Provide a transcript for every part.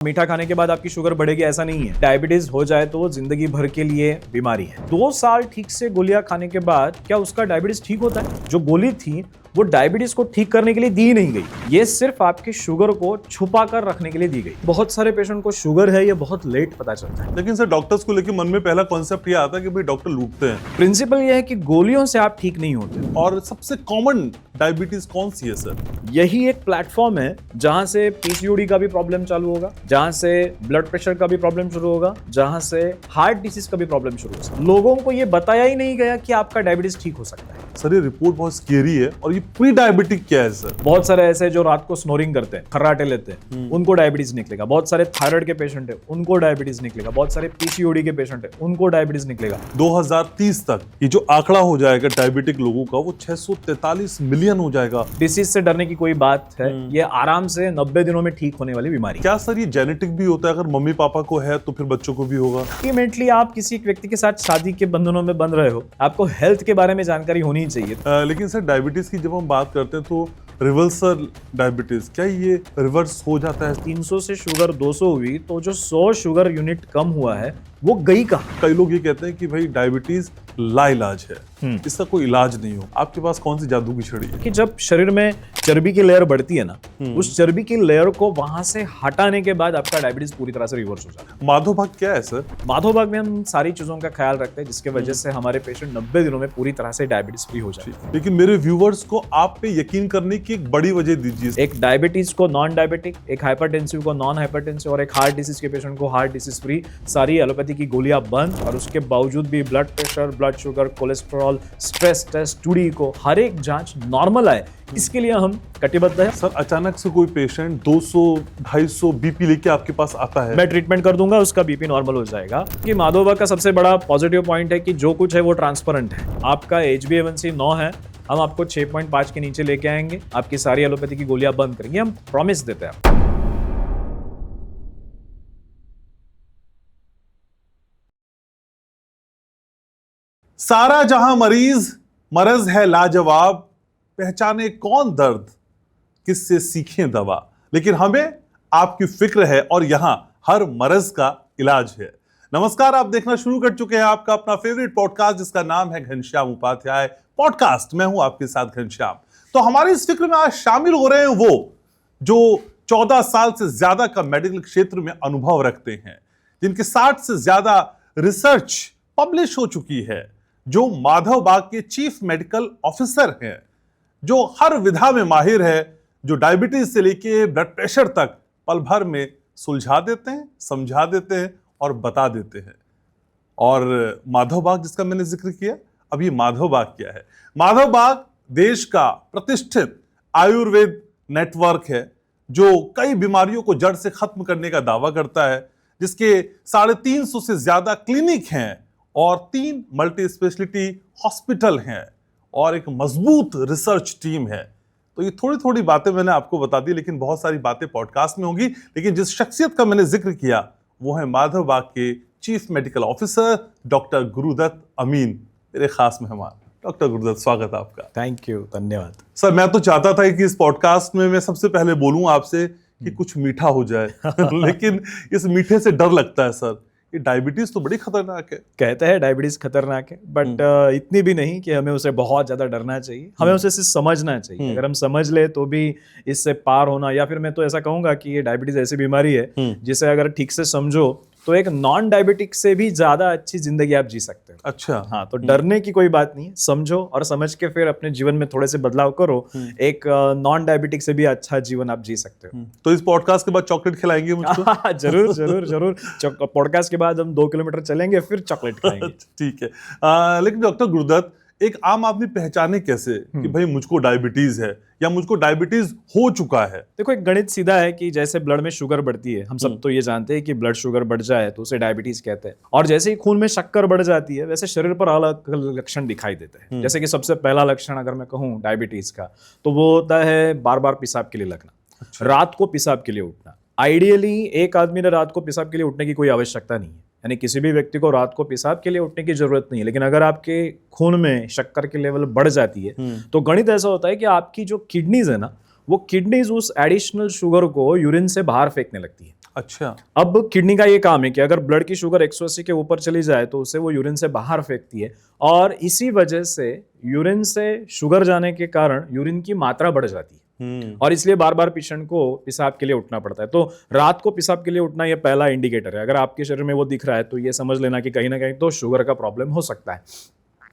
मीठा खाने के बाद आपकी शुगर बढ़ेगी ऐसा नहीं है। डायबिटीज हो जाए तो वो जिंदगी भर के लिए बीमारी है। 2 साल ठीक से गोलियां खाने के बाद क्या उसका डायबिटीज ठीक होता है? जो गोली थी वो डायबिटीज को ठीक करने के लिए दी नहीं गई, ये सिर्फ आपकी शुगर को छुपा कर रखने के लिए दी गई। बहुत सारे पेशेंट को शुगर है ये बहुत लेट पता चलता है। लेकिन सर डॉक्टर्स को लेकर मन में पहला कॉन्सेप्ट ये आता है कि भाई डॉक्टर लूटते हैं। प्रिंसिपल ये है कि गोलियों से आप ठीक नहीं होते। और सबसे कॉमन डायबिटीज कौन सी है सर? यही एक प्लेटफॉर्म है जहां से पीसीओडी का भी प्रॉब्लम चालू होगा, जहां से ब्लड प्रेशर का भी प्रॉब्लम शुरू होगा, जहां से हार्ट डिसीज का भी प्रॉब्लम शुरू होगा। लोगों को ये बताया ही नहीं गया कि आपका डायबिटीज ठीक हो सकता है। सर ये रिपोर्ट बहुत स्केरी है। और ये प्री डायबिटिक क्या है सर? बहुत सारे ऐसे जो रात को स्नोरिंग करते हैं, खर्राटे लेते हैं, उनको डायबिटीज निकलेगा। बहुत सारे थायराइड के पेशेंट है उनको डायबिटीज निकलेगा। बहुत सारे पीसीओडी के पेशेंट है उनको डायबिटीज निकलेगा। 2030 तक ये जो आंकड़ा हो जाएगा डायबिटिक लोगों का वो 643 मिलियन हो जाएगा। डिसीज से डरने की कोई बात है, ये आराम से 90 दिनों में ठीक होने वाली बीमारी। क्या सर ये जेनेटिक भी होता है? अगर मम्मी पापा को है तो फिर बच्चों को भी होगा? अल्टीमेटली आप किसी एक व्यक्ति के साथ शादी के बंधनों में बंध रहे हो, आपको हेल्थ के बारे में जानकारी होनी चाहिए। लेकिन सर डायबिटीज की जब हम बात करते हैं तो रिवर्सल डायबिटीज, क्या ये रिवर्स हो जाता है? 300 से शुगर 200 हुई तो जो 100 शुगर यूनिट कम हुआ है वो गई कहाँ? कई लोग ये कहते हैं कि भाई डायबिटीज लाइलाज है, इसका कोई इलाज नहीं हो। आपके पास कौन सी जादू की छड़ी है? कि जब शरीर में चर्बी की लेयर बढ़ती है ना, उस चर्बी की लेयर को वहां से हटाने के बाद आपका डायबिटीज पूरी तरह से रिवर्स हो जाता है। माधव भाग क्या है सर? माधव भाग में हम सारी चीजों का ख्याल रखते हैं जिसके वजह से हमारे पेशेंट 90 दिनों में पूरी तरह से डायबिटीज फ्री हो जाते हैं। लेकिन मेरे व्यूवर्स को आप पे यकीन करने की एक बड़ी वजह दीजिए। एक डायबिटीज को नॉन डायबिटिक, एक हाइपरटेंसिव को नॉन हाइपरटेंसिव और एक हार्ट डिसीज के पेशेंट को हार्ट डिसीज फ्री। सारी एलोपैथी की गोलियां बंद और उसके बावजूद भी blood pressure, blood sugar, cholesterol, stress test, two D को हर एक जांच नॉर्मल आए, इसके लिए हम कटिबद्ध है। सर अचानक से कोई पेशेंट 200-250 बीपी लेके आपके पास आता है, मैं ट्रीटमेंट कर दूंगा, उसका बीपी नॉर्मल हो जाएगा। कि माधोबा का सबसे बड़ा पॉजिटिव पॉइंट है कि जो कुछ है वो ट्रांसपेरेंट है। आपका HbA1c 9 है, हम आपको 6.5 के नीचे लेके आएंगे, आपकी सारी एलोपैथी की गोलियां बंद करेंगे, हम प्रॉमिस देते हैं। सारा जहां मरज है लाजवाब, पहचाने कौन दर्द, किससे सीखें दवा। लेकिन हमें आपकी फिक्र है और यहां हर मरज का इलाज है। नमस्कार, आप देखना शुरू कर चुके हैं आपका अपना फेवरेट पॉडकास्ट जिसका नाम है घनश्याम उपाध्याय पॉडकास्ट। मैं हूं आपके साथ घनश्याम। तो हमारी इस फिक्र में आज शामिल हो रहे हैं वो जो 14 साल से ज्यादा का मेडिकल क्षेत्र में अनुभव रखते हैं, जिनके 60 से ज्यादा रिसर्च पब्लिश हो चुकी है, जो माधव बाग के चीफ मेडिकल ऑफिसर हैं, जो हर विधा में माहिर है, जो डायबिटीज से लेके ब्लड प्रेशर तक पल भर में सुलझा देते हैं, समझा देते हैं और बता देते हैं। और माधव बाग जिसका मैंने जिक्र किया, अब ये माधव बाग क्या है? माधव बाग देश का प्रतिष्ठित आयुर्वेद नेटवर्क है जो कई बीमारियों को जड़ से खत्म करने का दावा करता है, जिसके 350 से ज्यादा क्लिनिक हैं और 3 मल्टी स्पेशलिटी हॉस्पिटल हैं और एक मजबूत रिसर्च टीम है। तो ये थोड़ी थोड़ी बातें मैंने आपको बता दी, लेकिन बहुत सारी बातें पॉडकास्ट में होंगी। लेकिन जिस शख्सियत का मैंने जिक्र किया वो है माधव बाग के chief medical officer doctor Gurudatt Amin, मेरे खास मेहमान। डॉक्टर गुरुदत्त, स्वागत है आपका। थैंक यू, धन्यवाद। सर मैं तो चाहता था कि इस पॉडकास्ट में मैं सबसे पहले बोलूं आपसे कि कुछ मीठा हो जाए लेकिन इस मीठे से डर लगता है सर। ये डायबिटीज तो बड़ी खतरनाक है। कहते हैं डायबिटीज खतरनाक है, बट इतनी भी नहीं कि हमें उसे बहुत ज्यादा डरना चाहिए। हमें उसे सिर्फ समझना चाहिए। अगर हम समझ ले तो भी इससे पार होना, या फिर मैं तो ऐसा कहूंगा कि ये डायबिटीज ऐसी बीमारी है जिसे अगर ठीक से समझो तो एक नॉन डायबिटिक से भी ज्यादा अच्छी जिंदगी आप जी सकते हो। अच्छा, हाँ, तो डरने की कोई बात नहीं है, समझो और समझ के फिर अपने जीवन में थोड़े से बदलाव करो। एक नॉन डायबिटिक से भी अच्छा जीवन आप जी सकते हो। तो इस पॉडकास्ट के बाद चॉकलेट खिलाएंगे मुझको? जरूर जरूर जरूर। पॉडकास्ट के बाद हम 2 किलोमीटर चलेंगे फिर चॉकलेट खाएंगे। ठीक है। लेकिन डॉक्टर गुरुदत्त, एक आम आदमी पहचाने कैसे कि भाई मुझको डायबिटीज है या मुझको डायबिटीज हो चुका है? देखो, एक गणित सीधा है कि जैसे ब्लड में शुगर बढ़ती है, हम सब तो ये जानते हैं कि ब्लड शुगर बढ़ जाए तो उसे डायबिटीज कहते हैं। और जैसे ही खून में शक्कर बढ़ जाती है वैसे शरीर पर अलग अलग लक्षण दिखाई देते हैं। जैसे कि सबसे पहला लक्षण अगर मैं कहूँ डायबिटीज का, तो वो होता है बार बार पेशाब के लिए लगना। अच्छा। रात को पेशाब के लिए उठना। आइडियली एक आदमी ने रात को पेशाब के लिए उठने की कोई आवश्यकता नहीं है, यानी किसी भी व्यक्ति को रात को पेशाब के लिए उठने की जरूरत नहीं है। लेकिन अगर आपके खून में शक्कर की लेवल बढ़ जाती है तो गणित ऐसा होता है कि आपकी जो किडनीज है ना, वो किडनीज उस एडिशनल शुगर को यूरिन से बाहर फेंकने लगती है। अच्छा। अब किडनी का ये काम है कि अगर ब्लड की शुगर 180 के ऊपर चली जाए तो उसे वो यूरिन से बाहर फेंकती है, और इसी वजह से यूरिन से शुगर जाने के कारण यूरिन की मात्रा बढ़ जाती है, और इसलिए बार बार पेशेंट को पेशाब के लिए उठना पड़ता है। तो रात को पेशाब के लिए उठना ये पहला इंडिकेटर है। अगर आपके शरीर में वो दिख रहा है तो ये समझ लेना कि कहीं ना कहीं तो शुगर का प्रॉब्लम हो सकता है।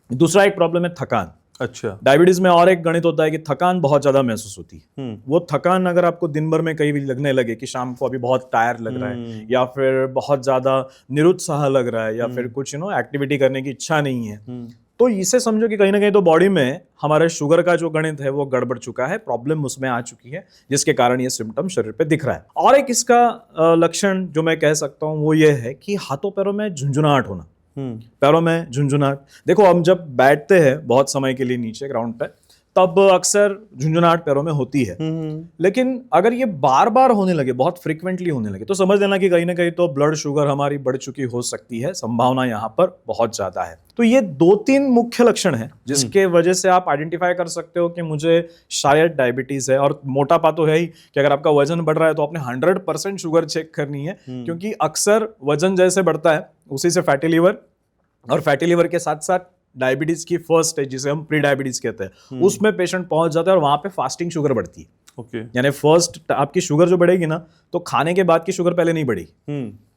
दूसरा एक प्रॉब्लम है थकान। अच्छा। डायबिटीज में और एक गणित होता है कि थकान बहुत ज्यादा महसूस होती है। वो थकान अगर आपको दिन भर में कहीं भी लगने लगे कि शाम को अभी बहुत टायर लग रहा है, या फिर बहुत ज्यादा निरुत्साह लग रहा है, या फिर कुछ एक्टिविटी करने की इच्छा नहीं है, तो इसे समझो कि कहीं ना कहीं तो बॉडी में हमारे शुगर का जो गणित है वो गड़बड़ चुका है, प्रॉब्लम उसमें आ चुकी है, जिसके कारण ये सिम्टम शरीर पे दिख रहा है। और एक इसका लक्षण जो मैं कह सकता हूँ वो ये है कि हाथों पैरों में झुंझुनाहट होना। पैरों में झुंझुनाहट, देखो हम जब बैठते हैं बहुत समय के लिए नीचे ग्राउंड पे, तब अक्सर झुंझुनाहट पैरों में होती है। लेकिन अगर ये बार बार होने लगे, बहुत फ्रीक्वेंटली होने लगे, तो समझ लेना कि कहीं ना कहीं तो ब्लड शुगर हमारी बढ़ चुकी हो सकती है, संभावना यहाँ पर बहुत ज्यादा है। तो ये 2-3 मुख्य लक्षण हैं जिसके वजह से आप आइडेंटिफाई कर सकते हो कि मुझे शायद डायबिटीज है। और मोटापा तो है ही कि अगर आपका वजन बढ़ रहा है तो आपने 100% शुगर चेक करनी है, क्योंकि अक्सर वजन जैसे बढ़ता है उसी से फैटी लीवर, और फैटी लीवर के साथ साथ डायबिटीज की फर्स्ट स्टेज जिसे हम प्री डायबिटीज कहते हैं, उसमें पेशेंट पहुंच जाता है और वहां पे फास्टिंग शुगर बढ़ती है। ओके। यानी फर्स्ट आपकी शुगर जो बढ़ेगी ना, तो खाने के बाद की शुगर पहले नहीं बढ़ी,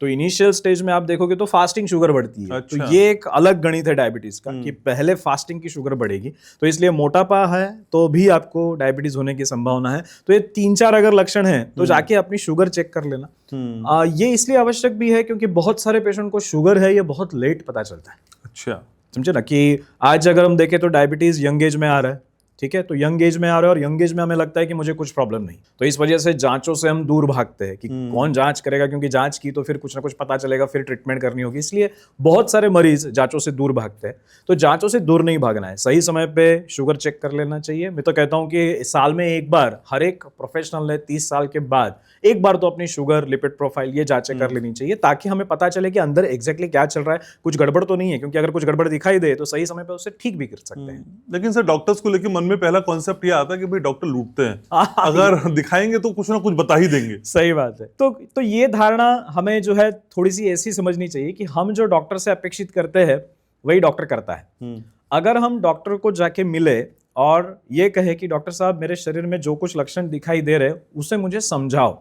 तो इनिशियल स्टेज में आप देखोगे तो फास्टिंग शुगर बढ़ती है। अच्छा। तो ये एक अलग गणित है डायबिटीज का कि पहले फास्टिंग की शुगर बढ़ेगी, तो इसलिए मोटापा है तो भी आपको डायबिटीज होने की संभावना है। तो ये 3-4 अगर लक्षण हैं तो जाके अपनी शुगर चेक कर लेना। ये इसलिए आवश्यक भी है क्योंकि बहुत सारे पेशेंट को शुगर है ये बहुत लेट पता चलता है। अच्छा। समझे ना, कि आज अगर हम देखें तो डायबिटीज यंग एज में आ रहा है, ठीक है, तो यंग एज में आ रहा है और यंग एज में हमें लगता है कि मुझे कुछ प्रॉब्लम नहीं, तो इस वजह से जांचों से हम दूर भागते हैं कि कौन जांच करेगा, क्योंकि जांच की तो फिर कुछ ना कुछ पता चलेगा, फिर ट्रीटमेंट करनी होगी, इसलिए बहुत सारे मरीज जांचों से दूर भागते हैं। तो जांचों से दूर नहीं भागना है, सही समय पे शुगर चेक कर लेना चाहिए। मैं तो कहता हूं कि साल में एक बार हर एक प्रोफेशनल ने 30 साल के बाद एक बार तो अपनी शुगर, लिपिड प्रोफाइल ये जांचें कर लेनी चाहिए, ताकि हमें पता चले कि अंदर एग्जैक्टली क्या चल रहा है, कुछ गड़बड़ तो नहीं है, क्योंकि अगर कुछ गड़बड़ दिखाई दे तो सही समय पे उसे ठीक भी कर सकते हैं। लेकिन सर डॉक्टर्स को लेकर मन में पहला कॉन्सेप्ट ये आता है कि भाई डॉक्टर लूटते हैं, अगर दिखाएंगे तो कुछ ना कुछ बता ही देंगे। सही बात है। तो ये धारणा हमें जो है थोड़ी सी ऐसी समझनी चाहिए कि हम जो डॉक्टर से अपेक्षित करते हैं वही डॉक्टर करता है। अगर हम डॉक्टर को जाके मिले और ये कहे कि डॉक्टर साहब मेरे शरीर में जो कुछ लक्षण दिखाई दे रहे उसे मुझे समझाओ,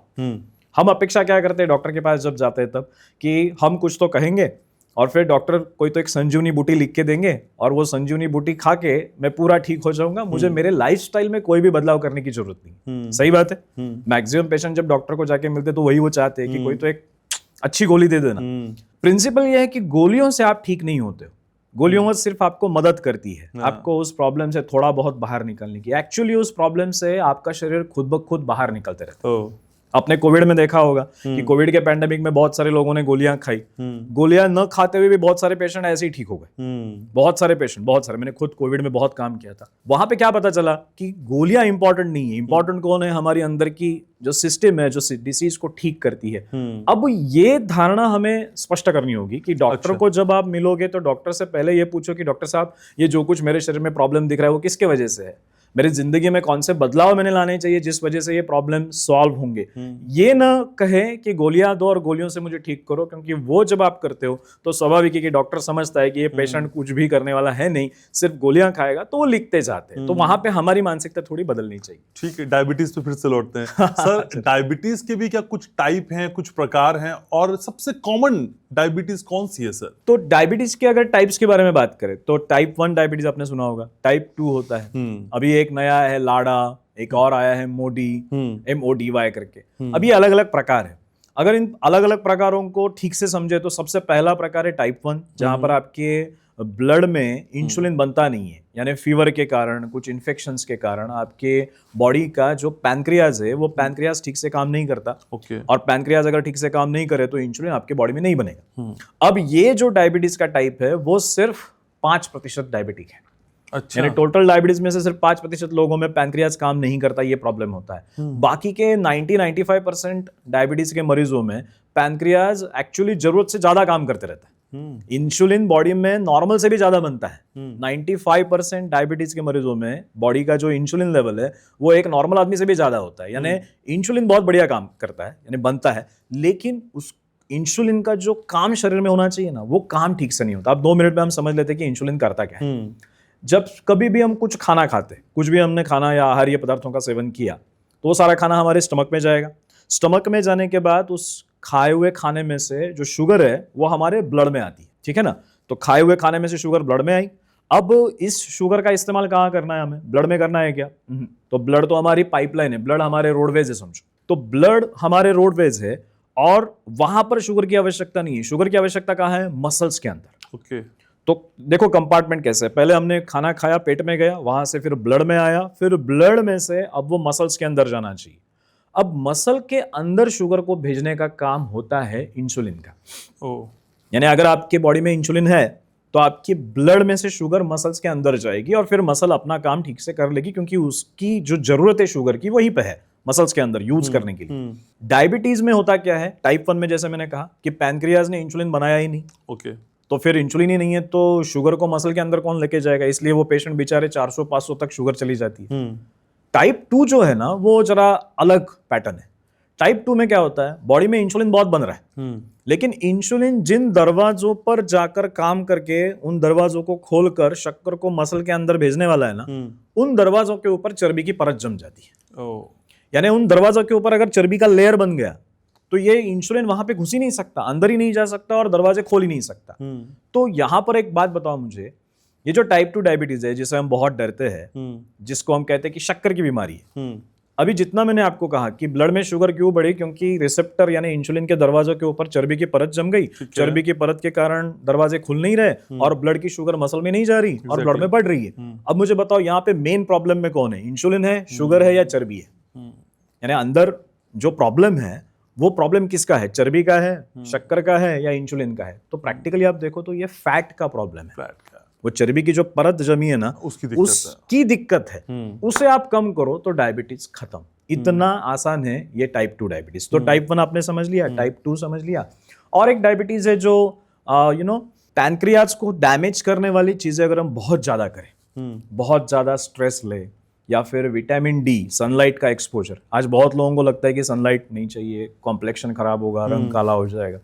हम अपेक्षा क्या करते हैं डॉक्टर के पास जब जाते हैं तब, कि हम कुछ तो कहेंगे और फिर डॉक्टर कोई तो एक संजीवनी बूटी लिख के देंगे और वो संजीवनी बूटी खा के मैं पूरा ठीक हो जाऊंगा, मुझे मेरे लाइफस्टाइल में कोई भी बदलाव करने की जरूरत नहीं। सही बात है। मैक्सिमम पेशेंट जब डॉक्टर को जाके मिलते तो वही वो चाहते हैं कि कोई तो एक अच्छी गोली दे देना। प्रिंसिपल ये है कि गोलियों से आप ठीक नहीं होते हो, गोलियों सिर्फ आपको मदद करती है आपको उस प्रॉब्लम से थोड़ा बहुत बाहर निकलने की। एक्चुअली उस प्रॉब्लम से आपका शरीर खुद ब खुद बाहर निकलते रहता है। आपने कोविड में देखा होगा कि कोविड के पैंडेमिक में बहुत सारे लोगों ने गोलियां खाई, गोलियां न खाते हुए भी बहुत सारे पेशेंट ऐसे ही ठीक हो गए। बहुत सारे पेशेंट, बहुत सारे, मैंने खुद कोविड में बहुत काम किया था। वहां पे क्या पता चला कि गोलियां इंपॉर्टेंट नहीं है, इंपॉर्टेंट कौन है, हमारी अंदर की जो सिस्टम है जो डिसीज को ठीक करती है। अब ये धारणा हमें स्पष्ट करनी होगी कि डॉक्टर को जब आप मिलोगे तो डॉक्टर से पहले ये पूछो कि डॉक्टर साहब ये जो कुछ मेरे शरीर में प्रॉब्लम दिख रहा है वो किसके वजह से है, मेरी जिंदगी में कौन से बदलाव मैंने लाने चाहिए जिस वजह से ये प्रॉब्लम सॉल्व होंगे। ये ना कहे कि गोलियां दो और गोलियों से मुझे ठीक करो, क्योंकि वो जब आप करते हो तो स्वाभाविक है कि डॉक्टर समझता है कि ये पेशेंट कुछ भी करने वाला है नहीं, सिर्फ गोलियां खाएगा, तो वो लिखते जाते हैं। तो वहां पे हमारी मानसिकता थोड़ी बदलनी चाहिए। ठीक है, डायबिटीज पे फिर से लौटते हैं। सर डायबिटीज के भी क्या कुछ टाइप हैं, कुछ प्रकार हैं, और सबसे कॉमन डायबिटीज कौन सी है सर? तो डायबिटीज के अगर टाइप्स के बारे में बात करें तो टाइप 1 डायबिटीज आपने सुना होगा, टाइप 2 होता है, अभी एक नया है लाडा, एक और आया है मोडी, MODY करके। अब ये अलग अलग प्रकार है। अगर इन अलग अलग प्रकारों को ठीक से समझे तो सबसे पहला प्रकार है टाइप 1, जहां पर आपके ब्लड में इंसुलिन बनता नहीं है, यानी फीवर के कारण, कुछ इन्फेक्शंस के कारण आपके बॉडी का जो पैनक्रियाज है वो पैनक्रियाज ठीक से काम नहीं करता। और पैनक्रियाज अगर ठीक से काम नहीं करे तो इंसुलिन आपके बॉडी में नहीं बनेगा। अब ये जो डायबिटीज का टाइप है वो सिर्फ 5% डायबिटिक है। अच्छा। यानी टोटल डायबिटीज में से सिर्फ 5% लोगों में पैनक्रियाज काम नहीं करता, ये प्रॉब्लम होता है। बाकी के 90-95% डायबिटीज के मरीजों में पैनक्रियाज एक्चुअली जरूरत से ज्यादा काम करते रहता है। इंसुलिन बॉडी में नॉर्मल से भी ज्यादा बनता है। 95% डायबिटीज के मरीजों में बॉडी का जो इंसुलिन लेवल है वो एक नॉर्मल आदमी से भी ज्यादा होता है। यानी इंसुलिन बहुत बढ़िया काम करता है, यानी बनता है, लेकिन उस इंसुलिन का जो काम शरीर में होना चाहिए ना, वो काम ठीक से नहीं होता। अब 2 मिनट में हम समझ लेते हैं कि इंसुलिन करता क्या है। जब कभी भी हम कुछ खाना खाते, कुछ भी हमने खाना या आहारीय पदार्थों का सेवन किया, तो वो सारा खाना हमारे स्टमक में जाएगा। स्टमक में जाने के बाद उस खाए हुए खाने में से जो शुगर है वो हमारे ब्लड में आती है, ठीक है ना। तो खाए हुए खाने में से शुगर ब्लड में आई। अब इस शुगर का इस्तेमाल कहाँ करना है हमें? ब्लड में करना है क्या? तो ब्लड तो हमारी पाइपलाइन है, ब्लड हमारे रोडवेज है, समझो। तो ब्लड हमारे रोडवेज है और वहां पर शुगर की आवश्यकता नहीं है। शुगर की आवश्यकता कहाँ है? मसल्स के अंदर। ओके। तो देखो कंपार्टमेंट कैसे है, पहले हमने खाना खाया, पेट में गया, वहां से फिर ब्लड में आया, फिर ब्लड में से अब वो मसल्स के अंदर जाना चाहिए। अब मसल के अंदर शुगर को भेजने का काम होता है इंसुलिन का। यानी अगर आपके बॉडी में इंसुलिन है तो आपकी ब्लड में से शुगर मसल्स के अंदर जाएगी और फिर मसल अपना काम ठीक से कर लेगी, क्योंकि उसकी जो जरूरत है शुगर की वहीं पे है, मसल्स के अंदर यूज करने के लिए। डायबिटीज में होता क्या है, टाइप 1 में जैसे मैंने कहा कि पैनक्रियाज ने इंसुलिन बनाया ही नहीं। ओके। तो फिर इंसुलिन ही नहीं है तो शुगर को मसल के अंदर कौन लेके जाएगा? इसलिए वो पेशेंट बेचारे 400-500 तक शुगर चली जाती है। टाइप 2 जो है ना वो जरा अलग पैटर्न है। टाइप 2 में क्या होता है, बॉडी में इंसुलिन बहुत बन रहा है, लेकिन इंसुलिन जिन दरवाजों पर जाकर काम करके उन दरवाजों को खोलकर शक्कर को मसल के अंदर भेजने वाला है ना, उन दरवाजों के ऊपर चर्बी की परत जम जाती है। यानी उन दरवाजों के ऊपर अगर चर्बी का लेयर बन गया तो ये इंसुलिन वहां पे घुस ही नहीं सकता, अंदर ही नहीं जा सकता और दरवाजे खोल ही नहीं सकता। तो यहां पर एक बात बताओ मुझे, ये जो टाइप 2 डायबिटीज है जिसे हम बहुत डरते हैं, जिसको हम कहते हैं कि शक्कर की बीमारी है, अभी जितना मैंने आपको कहा कि ब्लड में शुगर क्यों बढ़ी, क्योंकि रिसेप्टर यानी इंसुलिन के दरवाजों के ऊपर चर्बी की परत जम गई। चर्बी की परत के कारण दरवाजे खुल नहीं रहे और ब्लड की शुगर मसल में नहीं जा रही और ब्लड में बढ़ रही है। अब मुझे बताओ यहाँ पे मेन प्रॉब्लम में कौन है, इंसुलिन है, शुगर है या चर्बी है? यानी अंदर जो प्रॉब्लम है वो प्रॉब्लम किसका है, चर्बी का है, शक्कर का है या इंसुलिन का है? तो प्रैक्टिकली आप देखो तो ये फैट का प्रॉब्लम है। वो चर्बी की जो परत जमी है ना, उसकी दिक्कत है। उसे आप कम करो तो डायबिटीज खत्म। इतना आसान है ये टाइप 2 डायबिटीज। तो टाइप 1 आपने समझ लिया, टाइप 2 समझ लिया। और एक डायबिटीज है जो पैनक्रियाज को डैमेज करने वाली चीजें अगर हम बहुत ज्यादा करें, बहुत ज्यादा स्ट्रेस ले या फिर विटामिन डी, सनलाइट का एक्सपोजर। आज बहुत लोगों को लगता है कि सनलाइट नहीं चाहिए, कॉम्प्लेक्शन खराब होगा, रंग काला हो जाएगा।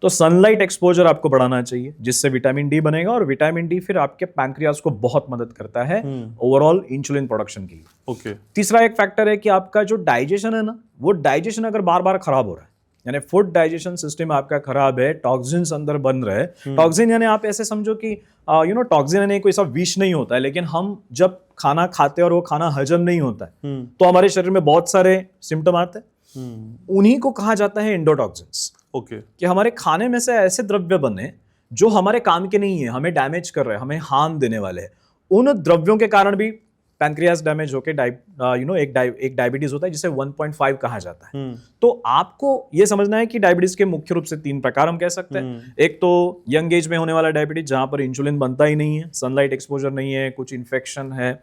तो सनलाइट एक्सपोजर आपको बढ़ाना चाहिए जिससे विटामिन डी बनेगा और विटामिन डी फिर आपके पैनक्रियाज को बहुत मदद करता है ओवरऑल इंसुलिन प्रोडक्शन के लिए। ओके। तीसरा एक फैक्टर है कि आपका जो डाइजेशन है ना, वो डाइजेशन अगर बार बार खराब हो रहा है, यानी फूड डाइजेशन सिस्टम आपका खराब है, टॉक्सिन्स अंदर बन रहे हैं। टॉक्सिन यानी आप ऐसे समझो कि टॉक्सिन यानी कोई सा विष नहीं होता है, लेकिन हम जब खाना खाते हैं और वो खाना हजम नहीं होता है तो हमारे शरीर में बहुत सारे सिम्टम आते हैं। उन्हीं को कहा जाता है एंडोटॉक्सिन्स। ओके। कि हमारे खाने में से ऐसे द्रव्य बने जो हमारे काम के नहीं है, हमें डैमेज कर रहे हैं, हमें हार्म देने वाले हैं। उन द्रव्यों के कारण भी पैनक्रियाज डैमेज होकर एक डायबिटीज होता है जिसे 1.5 कहा जाता है। तो आपको ये समझना है कि डायबिटीज के मुख्य रूप से 3 प्रकार हम कह सकते हैं। एक तो यंग एज में होने वाला डायबिटीज जहां पर इंसुलिन बनता ही नहीं है, सनलाइट एक्सपोजर नहीं है, कुछ इन्फेक्शन है।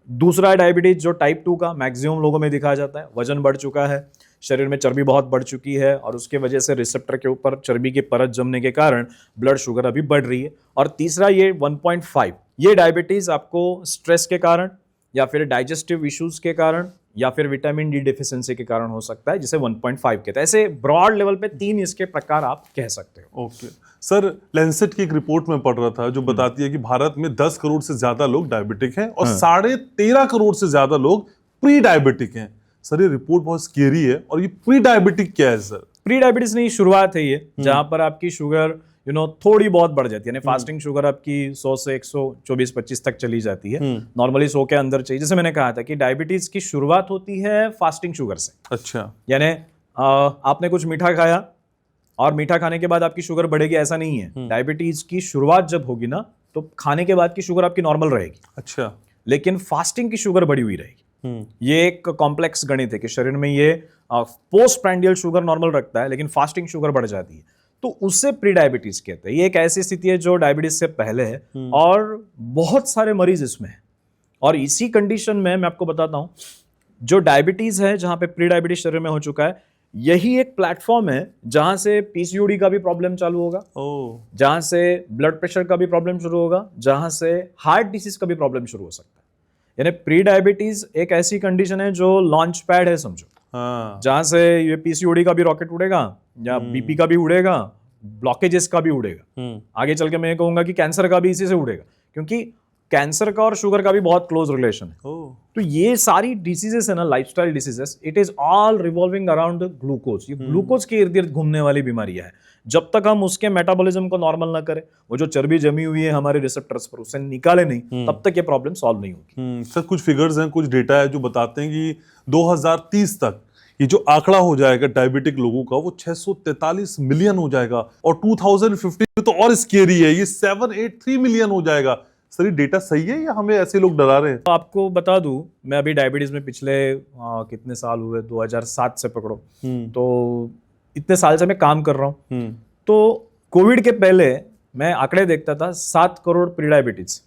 दूसरा डायबिटीज जो टाइप 2 का मैक्सिमम लोगों में दिखाया जाता है, वजन बढ़ चुका है, शरीर में चर्बी बहुत बढ़ चुकी है और उसके वजह से रिसेप्टर के ऊपर चर्बी की परत जमने के कारण ब्लड शुगर अभी बढ़ रही है। और तीसरा ये 1.5, ये डायबिटीज आपको स्ट्रेस के कारण या फिर डाइजेस्टिव इश्यूज के कारण या फिर विटामिन डी डिफिशियंसी के कारण हो सकता है, जिसे 1.5 कहते हैं। ऐसे ब्रॉड लेवल पे 3 इसके प्रकार आप कह सकते हो। ओके सर, लैंसेट की एक रिपोर्ट में पढ़ रहा था जो बताती है कि भारत में 10 करोड़ से ज्यादा लोग डायबिटिक हैं और 13.5 करोड़ से ज्यादा लोग प्री डायबिटिक हैं। सर ये रिपोर्ट बहुत स्केरी है। और ये प्री डायबिटिक क्या है सर? प्री डायबिटीज नहीं, शुरुआत है ये, जहां पर आपकी शुगर थोड़ी बहुत बढ़ जाती है। यानी फास्टिंग शुगर आपकी 100 से 124-25 तक चली जाती है, नॉर्मली 100 के अंदर चाहिए। जैसे मैंने कहा था कि डायबिटीज की शुरुआत होती है फास्टिंग शुगर से। अच्छा। यानी आपने कुछ मीठा खाया और मीठा खाने के बाद आपकी शुगर बढ़ेगी, ऐसा नहीं है। डायबिटीज की शुरुआत जब होगी ना तो खाने के बाद की शुगर आपकी नॉर्मल रहेगी। अच्छा। लेकिन फास्टिंग की शुगर बढ़ी हुई रहेगी। ये एक कॉम्प्लेक्स गणित है कि शरीर में ये पोस्ट प्रांडियल शुगर नॉर्मल रखता है लेकिन फास्टिंग शुगर बढ़ जाती है, तो उससे प्री डायबिटीज कहते हैं। ये एक ऐसी स्थिति है जो डायबिटीज से पहले है और बहुत सारे मरीज इसमें है। और इसी कंडीशन में मैं आपको बताता हूं, जो डायबिटीज है जहां पे प्री डायबिटीज शरीर में हो चुका है, यही एक प्लेटफॉर्म है जहां से पीसीओडी का भी प्रॉब्लम चालू होगा, जहां से ब्लड प्रेशर का भी प्रॉब्लम शुरू होगा, जहां से हार्ट डिसीज का भी प्रॉब्लम शुरू हो सकता है। यानी प्री डायबिटीज एक ऐसी कंडीशन है जो लॉन्च पैड है समझो, जहां से ये पीसीओडी का भी रॉकेट उड़ेगा या बीपी का भी उड़ेगा, ब्लॉकेजेस का भी उड़ेगा। आगे चल के मैं कहूंगा कि कैंसर का भी इसी से उड़ेगा, क्योंकि कैंसर का और शुगर का भी बहुत क्लोज रिलेशन है। तो ये सारी डिसीजेस है ना, lifestyle diseases, it is all revolving around glucose. ये ग्लूकोज के इर्द गिर्द घूमने वाली बीमारियां है। जब तक हम उसके मेटाबॉलिज्म को नॉर्मल ना करें, वो जो चर्बी जमी हुई है हमारे रिसेप्टर्स पर, उसे निकाले नहीं, तब तक ये प्रॉब्लम सॉल्व नहीं होगी। सर कुछ फिगर्स हैं, कुछ डेटा है जो बताते हैं कि 2030 तक ये जो आंकड़ा हो जाएगा डायबिटिक लोगों का, वो 643 मिलियन हो जाएगा, और 2050 में तो और स्केरी है, ये 783 मिलियन हो जाएगा। सर ये डेटा सही है या हमें ऐसे लोग डरा रहे हैं? तो आपको बता दूं, मैं अभी डायबिटीज में पिछले कितने साल हुए, 2007 से पकड़ो, तो इतने साल से मैं काम कर रहा हूँ। तो कोविड के पहले मैं आंकड़े देखता था, 7 crore pre diabetes,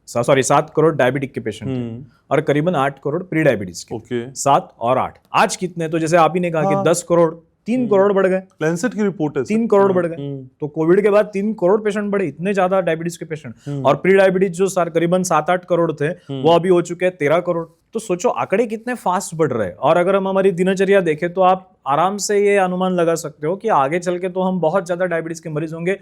sorry 7 crore diabetic के पेशेंट थे, और करीबन 8 करोड़ प्री डायबिटीज के। 7 और 8 आज कितने? तो जैसे आप ही ने कहा कि 10 करोड़, 3 करोड़ बढ़ गए। लैंसेट की रिपोर्ट है 3 करोड़ बढ़ गए। तो कोविड के बाद 3 करोड़ पेशेंट बढ़े, इतने ज्यादा डायबिटीज के पेशेंट। और प्री डायबिटीज जो करीबन 7-8 करोड़ थे, वो अभी हो चुके हैं 13 करोड़। तो सोचो आंकड़े कितने फास्ट बढ़ रहे हैं। और अगर हम हमारी दिनचर्या देखें तो आप आराम से ये अनुमान लगा सकते हो कि आगे चल के तो हम बहुत ज्यादा डायबिटीज के मरीज होंगे,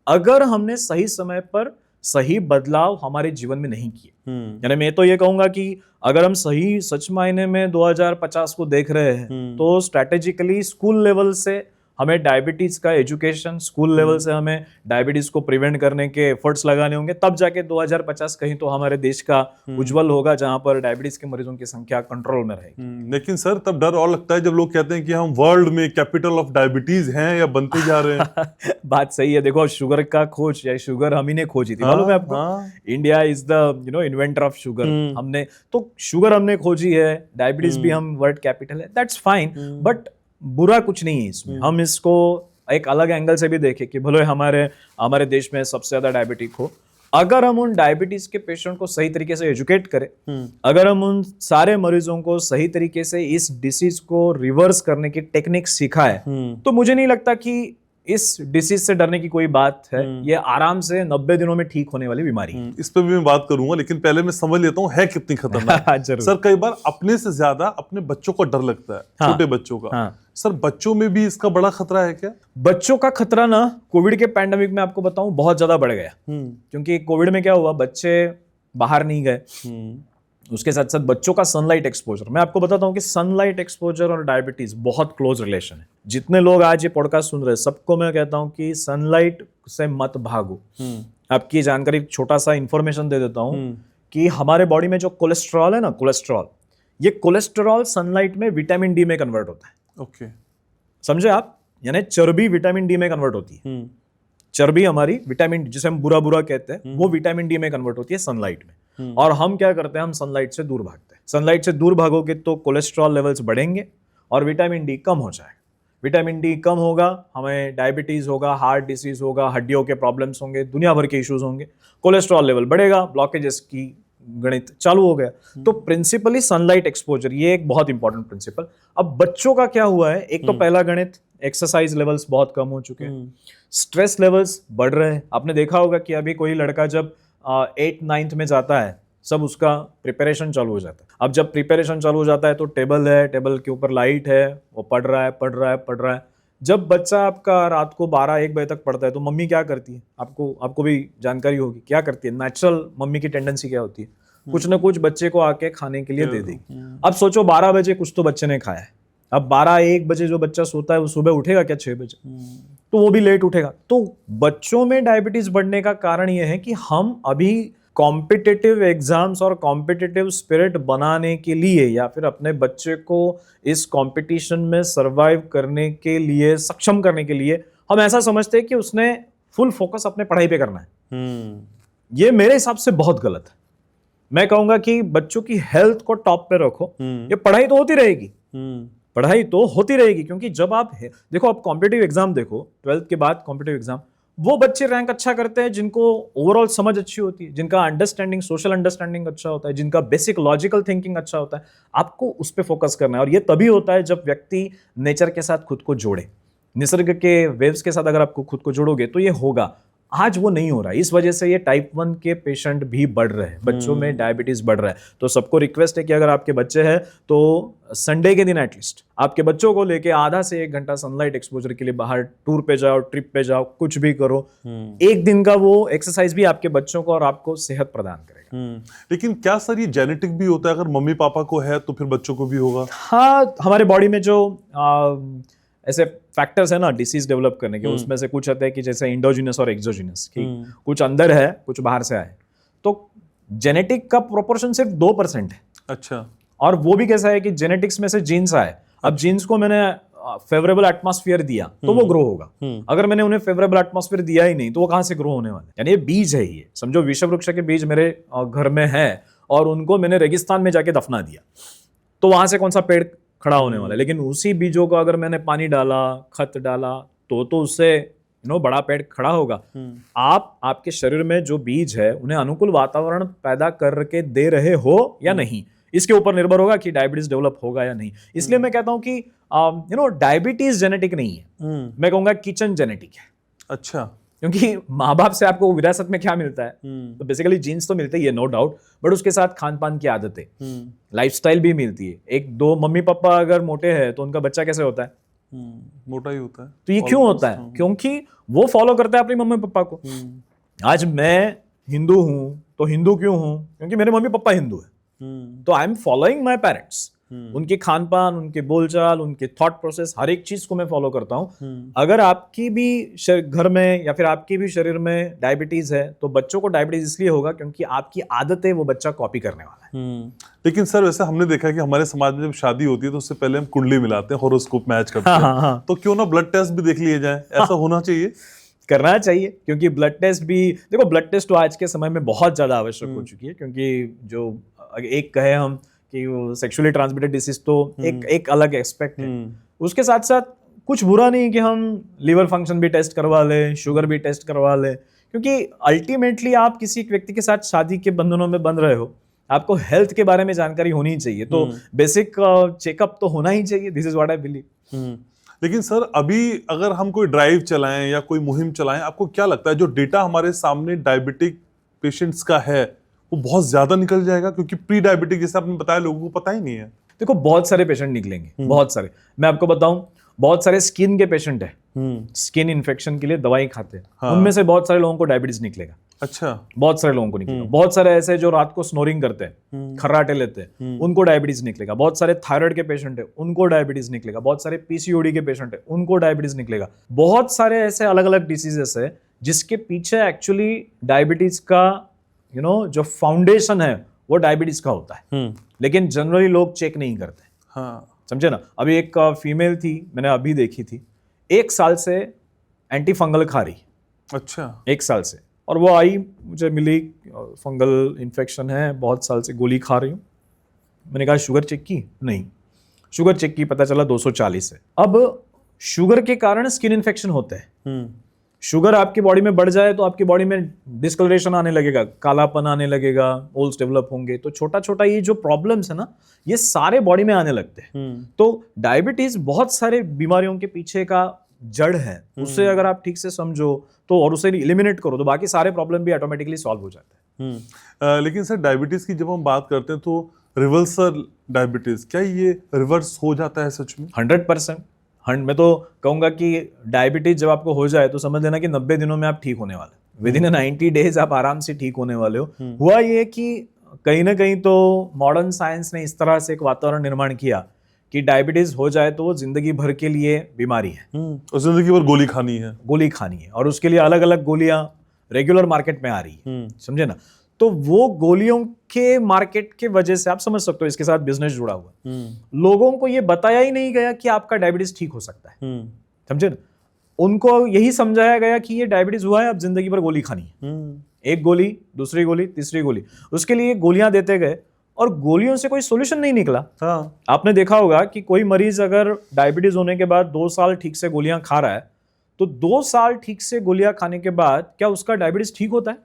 अगर हमने सही समय पर सही बदलाव हमारे जीवन में नहीं किए। यानी मैं तो ये कहूंगा कि अगर हम सही सच मायने में 2050 को देख रहे हैं, तो स्ट्रैटेजिकली स्कूल लेवल से हमें डायबिटीज का एजुकेशन, स्कूल लेवल से हमें डायबिटीज को प्रिवेंट करने के एफर्ट्स लगाने होंगे, तब जाके 2050 कहीं तो हमारे देश का उज्जवल होगा, जहां पर डायबिटीज के मरीजों की संख्या कंट्रोल में रहेगी। लेकिन सर तब डर और लगता है जब लोग कहते हैं कि हम वर्ल्ड में कैपिटल ऑफ डायबिटीज हैं या बनते जा रहे हैं। बात सही है। देखो शुगर का खोज, या शुगर हम ही ने खोजी थी, मालूम है आपको? India is the inventor of sugar. हमने तो शुगर हमने खोजी है, डायबिटीज भी हम वर्ल्ड कैपिटल है, दैट्स फाइन, बट बुरा कुछ नहीं है इसमें। हम इसको एक अलग एंगल से भी देखें कि भले हमारे देश में सबसे ज्यादा डायबिटिक हो, अगर हम उन डायबिटीज के पेशेंट को सही तरीके से एजुकेट करें, अगर हम उन सारे मरीजों को सही तरीके से इस डिसीज को रिवर्स करने की टेक्निक सिखाए, तो मुझे नहीं लगता कि इस डिसीज से डरने की कोई बात है। ये आराम से 90 दिनों में ठीक होने वाली बीमारी है। इस पे भी मैं बात करूंगा, लेकिन पहले मैं समझ लेता हूँ है कितनी खतरनाक। सर कई बार अपने से ज्यादा अपने बच्चों को डर लगता है। हाँ, छोटे बच्चों का। हाँ, सर बच्चों में भी इसका बड़ा खतरा है क्या? बच्चों का खतरा ना कोविड के पैंडेमिक में आपको बताऊं बहुत ज्यादा बढ़ गया। क्योंकि कोविड में क्या हुआ, बच्चे बाहर नहीं गए, उसके साथ साथ बच्चों का सनलाइट एक्सपोजर। मैं आपको बताता हूँ कि सनलाइट एक्सपोजर और डायबिटीज बहुत क्लोज रिलेशन है। जितने लोग आज ये पॉडकास्ट सुन रहे हैं, सबको मैं कहता हूँ कि सनलाइट से मत भागो। आपकी जानकारी छोटा सा इंफॉर्मेशन दे देता हूँ कि हमारे बॉडी में जो कोलेस्ट्रॉल है ना, कोलेस्ट्रॉल, ये कोलेस्ट्रॉल सनलाइट में विटामिन डी में कन्वर्ट होता है। ओके, समझे आप? यानी चर्बी विटामिन डी में कन्वर्ट होती है। चर्बी हमारी विटामिन, जिसे हम बुरा बुरा कहते हैं, वो विटामिन डी में कन्वर्ट होती है सनलाइट में। और हम क्या करते हैं, हम सनलाइट से दूर भागते हैं। सनलाइट से दूर भागोगे तो कोलेस्ट्रॉल लेवल्स बढ़ेंगे और विटामिन डी कम हो जाएगा। विटामिन डी कम होगा, हमें डायबिटीज होगा, हार्ट डिसीज होगा, हड्डियों के प्रॉब्लम्स होंगे, दुनिया भर के इश्यूज होंगे। कोलेस्ट्रॉल लेवल बढ़ेगा, ब्लॉकेजेस की गणित चालू हो गया। तो प्रिंसिपली सनलाइट एक्सपोजर, ये एक बहुत इंपॉर्टेंट प्रिंसिपल। अब बच्चों का क्या हुआ है, एक तो पहला गणित, एक्सरसाइज लेवल्स बहुत कम हो चुके हैं, स्ट्रेस लेवल्स बढ़ रहे हैं। आपने देखा होगा कि अभी कोई लड़का जब 8th-9th में जाता है, सब उसका प्रिपरेशन चालू हो जाता है। अब जब प्रिपरेशन चालू हो जाता है तो टेबल है, टेबल के ऊपर लाइट है, वो पढ़ रहा है। जब बच्चा आपका रात को 12-1 बजे तक पढ़ता है तो मम्मी क्या करती है, आपको भी जानकारी होगी क्या करती है। नेचुरल मम्मी की टेंडेंसी क्या होती है, कुछ ना कुछ बच्चे को आके खाने के लिए दे देगी। अब सोचो 12 बजे कुछ तो बच्चे ने खाया है, अब 12-1 बजे जो बच्चा सोता है वो सुबह उठेगा क्या 6 बजे? तो वो भी लेट उठेगा। तो बच्चों में डायबिटीज बढ़ने का कारण ये है कि हम अभी कॉम्पिटिटिव एग्जाम्स और कॉम्पिटिटिव स्पिरिट बनाने के लिए, या फिर अपने बच्चे को इस कंपटीशन में सरवाइव करने के लिए, सक्षम करने के लिए, हम ऐसा समझते हैं कि उसने फुल फोकस अपने पढ़ाई पे करना है। ये मेरे हिसाब से बहुत गलत है। मैं कहूंगा कि बच्चों की हेल्थ को टॉप पे रखो। ये पढ़ाई तो होती रहेगी, पढ़ाई तो होती रहेगी, क्योंकि जब आप देखो, आप कॉम्पिटिटिव एग्जाम देखो, 12th के बाद कॉम्पिटिटिव एग्जाम, वो बच्चे रैंक अच्छा करते हैं जिनको ओवरऑल समझ अच्छी होती है, जिनका अंडरस्टैंडिंग, सोशल अंडरस्टैंडिंग अच्छा होता है, जिनका बेसिक लॉजिकल थिंकिंग अच्छा होता है। आपको उस पर फोकस करना है, और ये तभी होता है जब व्यक्ति नेचर के साथ खुद को जोड़े, निसर्ग के वेव्स के साथ अगर आपको खुद को जोड़ोगे तो ये होगा। आज वो नहीं हो रहा है, इस वजह से ये टाइप 1 के पेशेंट भी बढ़ रहे हैं, बच्चों में डायबिटीज बढ़ रहा है। तो सबको रिक्वेस्ट है कि अगर आपके बच्चे हैं तो संडे के दिन एटलीस्ट आपके बच्चों को लेके आधा से 1 घंटा सनलाइट एक्सपोजर के लिए बाहर टूर पे जाओ, ट्रिप पे जाओ, कुछ भी करो। एक दिन का वो एक्सरसाइज भी आपके बच्चों को और आपको सेहत प्रदान करेगा। लेकिन क्या सर ये जेनेटिक भी होता है? अगर मम्मी पापा को है तो फिर बच्चों को भी होगा? हाँ, हमारे बॉडी में जो ऐसे फैक्टर्स है ना डिसीज डेवलप करने के, उसमें से कुछ आते हैं कि जैसे इंडोजिनस और एक्सोजिनस, कि कुछ अंदर है कुछ बाहर से आए। तो जेनेटिक का प्रोपोर्शन सिर्फ 2% है। अच्छा। और वो भी कैसा है कि जेनेटिक्स में से जीन्स आए। अब जीन्स को मैंने फेवरेबल एटमॉस्फेयर दिया तो वो ग्रो होगा, अगर मैंने उन्हें फेवरेबल एटमॉस्फेयर दिया ही नहीं तो वो कहां से ग्रो होने वाले? यानी ये बीज है, ये समझो विषय वृक्ष के बीज मेरे घर में है और उनको मैंने रेगिस्तान में जाके दफना दिया, तो वहां से कौन सा पेड़ खड़ा होने वाला है? लेकिन उसी बीजों को अगर मैंने पानी डाला, खत डाला, तो उससे बड़ा पेड़ खड़ा होगा। आप आपके शरीर में जो बीज है उन्हें अनुकूल वातावरण पैदा करके दे रहे हो या नहीं, इसके ऊपर निर्भर होगा कि डायबिटीज डेवलप होगा या नहीं। इसलिए मैं कहता हूं कि डायबिटीज जेनेटिक नहीं है, मैं कहूंगा किचन जेनेटिक है। अच्छा। क्योंकि माँ बाप से आपको विरासत में क्या मिलता है? तो बेसिकली जीन्स तो मिलते ही है, नो डाउट, बट उसके साथ खान पान की आदतें, लाइफस्टाइल भी मिलती है। एक दो मम्मी पापा अगर मोटे हैं तो उनका बच्चा कैसे होता है? मोटा ही होता है। तो ये क्यों होता है? क्योंकि वो फॉलो करता है अपने मम्मी पापा को। आज मैं हिंदू हूं तो हिंदू क्यों हूं? क्योंकि मेरे मम्मी पापा हिंदू है, तो I am following my parents. उनके खान पान, उनके बोलचाल, उनके थॉट प्रोसेस, हर एक चीज को मैं फॉलो करता हूं। अगर आपकी भी घर में या फिर आपके भी शरीर में डायबिटीज है तो बच्चों को डायबिटीज इसलिए होगा क्योंकि आपकी आदतें वो बच्चा कॉपी करने वाला है। लेकिन सर वैसे हमने देखा है कि हमारे समाज में जब शादी होती है तो उससे पहले हम कुंडली मिलाते हैं, हॉरोस्कोप मैच करते हैं। तो क्यों ना ब्लड टेस्ट भी देख लिए जाए? ऐसा होना चाहिए, करना चाहिए, क्योंकि ब्लड टेस्ट भी देखो, ब्लड टेस्ट तो आज के समय में बहुत ज्यादा आवश्यक हो चुकी है। क्योंकि जो एक कहे हम कि वो सेक्सुअली ट्रांसमिटेड डिसीज तो एक अलग एस्पेक्ट है, उसके साथ साथ कुछ बुरा नहीं कि हम लिवर फंक्शन भी टेस्ट करवा लें, शुगर भी टेस्ट करवा लें, क्योंकि अल्टीमेटली आप किसी व्यक्ति के साथ शादी के बंधनों में बंध रहे हो, आपको हेल्थ के बारे में जानकारी होनी चाहिए। तो बेसिक चेकअप तो होना ही चाहिए। This is what I believe. लेकिन सर अभी अगर हम कोई ड्राइव चलाएं या कोई मुहिम चलाएं, आपको क्या लगता है जो डेटा हमारे सामने डायबिटिक पेशेंट्स का है वो बहुत ज्यादा निकल जाएगा? क्योंकि प्री डायबिटिक जैसे आपने बताया लोगों को पता ही नहीं है। देखो बहुत सारे पेशेंट निकलेंगे, बहुत सारे। मैं आपको बताऊं, बहुत सारे स्किन के पेशेंट है, स्किन इन्फेक्शन के लिए दवाई खाते हैं, हाँ। उनमें से बहुत सारे लोगों को डायबिटीज निकलेगा। अच्छा। बहुत सारे लोगों को निकलेगा। बहुत सारे ऐसे जो रात को स्नोरिंग करते हैं, खर्राटे लेते हैं, उनको डायबिटीज निकलेगा। बहुत सारे थायराइड के पेशेंट है, उनको डायबिटीज निकलेगा। बहुत सारे पीसीओडी के पेशेंट है, उनको डायबिटीज निकलेगा। बहुत सारे ऐसे अलग अलग डिसीजेस है जिसके पीछे एक्चुअली डायबिटीज का जो फाउंडेशन है वो डायबिटीज का होता है, लेकिन जनरली लोग चेक नहीं करते। हाँ। समझे ना? अभी एक फीमेल थी, मैंने अभी देखी थी, 1 साल से एंटी फंगल खा रही। अच्छा। 1 साल से, और वो आई मुझे मिली, फंगल इन्फेक्शन है, बहुत साल से गोली खा रही हूँ। मैंने कहा शुगर चेक की? नहीं। शुगर चेक की, पता चला 240 है। अब शुगर के कारण स्किन इन्फेक्शन होते हैं। शुगर आपकी बॉडी में बढ़ जाए तो आपकी बॉडी में डिस्कलरेशन आने लगेगा, कालापन आने लगेगा, मोल्स डेवलप होंगे। तो छोटा छोटा ये जो प्रॉब्लम्स है ना, ये सारे बॉडी में आने लगते हैं। तो डायबिटीज बहुत सारे बीमारियों के पीछे का जड़ है। उससे अगर आप ठीक से समझो तो और उसे एलिमिनेट करो तो बाकी सारे प्रॉब्लम भी ऑटोमेटिकली सॉल्व हो जाते हैं। लेकिन सर डायबिटीज की जब हम बात करते हैं तो रिवर्सल डायबिटीज, क्या ये रिवर्स हो जाता है सच में? 100%। मैं तो कहूंगा कि डायबिटीज जब आपको हो जाए तो समझ लेना कि 90 दिनों में आप ठीक होने वाले, विद इन 90 डेज आप आराम से ठीक होने वाले हो। हुआ ये कि कहीं ना कहीं तो मॉडर्न साइंस ने इस तरह से एक वातावरण निर्माण किया कि डायबिटीज हो जाए तो वो जिंदगी भर के लिए बीमारी है, और जिंदगी भर गोली खानी है, और उसके लिए अलग अलग गोलियां रेगुलर मार्केट में आ रही है। समझे ना? तो वो गोलियों के मार्केट के वजह से आप समझ सकते हो इसके साथ बिजनेस जुड़ा हुआ। लोगों को ये बताया ही नहीं गया कि आपका डायबिटीज ठीक हो सकता है। समझे ना? उनको यही समझाया गया कि ये डायबिटीज हुआ है, अब जिंदगी भर गोली खानी है। एक गोली, दूसरी गोली, तीसरी गोली, उसके लिए गोलियां देते गए और गोलियों से कोई सोल्यूशन नहीं निकला। हाँ। आपने देखा होगा कि कोई मरीज अगर डायबिटीज होने के बाद 2 साल ठीक से गोलियां खा रहा है तो 2 साल ठीक से गोलियां खाने के बाद क्या उसका डायबिटीज ठीक होता है?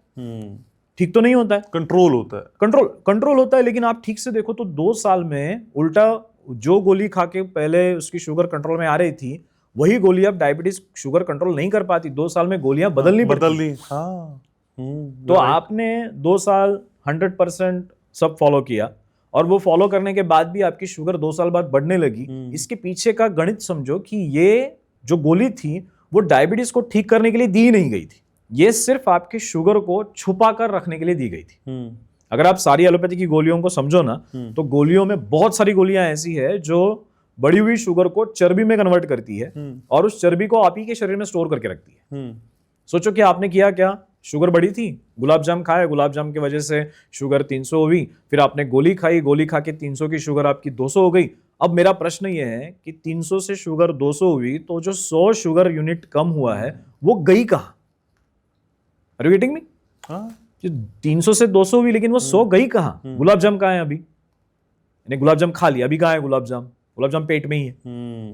ठीक तो नहीं होता है, कंट्रोल होता है। कंट्रोल होता है, लेकिन आप ठीक से देखो तो 2 साल में उल्टा जो गोली खा के पहले उसकी शुगर कंट्रोल में आ रही थी, वही गोली अब डायबिटीज शुगर कंट्रोल नहीं कर पाती। 2 साल में गोलियां बदलनी पड़ती। हाँ। तो आपने 2 साल 100% सब फॉलो किया, और वो फॉलो करने के बाद भी आपकी शुगर 2 साल बाद बढ़ने लगी। इसके पीछे का गणित समझो कि ये जो गोली थी वो डायबिटीज को ठीक करने के लिए दी नहीं गई थी, ये सिर्फ आपकी शुगर को छुपा कर रखने के लिए दी गई थी। अगर आप सारी एलोपैथी की गोलियों को समझो ना, तो गोलियों में बहुत सारी गोलियां ऐसी है जो बढ़ी हुई शुगर को चर्बी में कन्वर्ट करती है और उस चर्बी को आप ही के शरीर में स्टोर करके रखती है। सोचो कि आपने किया क्या, शुगर बढ़ी थी, गुलाब जाम खाया, गुलाब जाम की वजह से शुगर 300 हुई, फिर आपने गोली खाई, गोली खा के 300 की शुगर आपकी 200 हो गई। अब मेरा प्रश्न ये है कि 300 से शुगर 200 हुई, तो जो 100 शुगर यूनिट कम हुआ है वो गई कहां? Are you getting me? 300 से 200 हुई, लेकिन वो 100 गई कहां? गुलाब जाम कहां है अभी? गुलाब जाम खा लिया, अभी कहां है गुलाब जाम? गुलाब जाम पेट में ही है।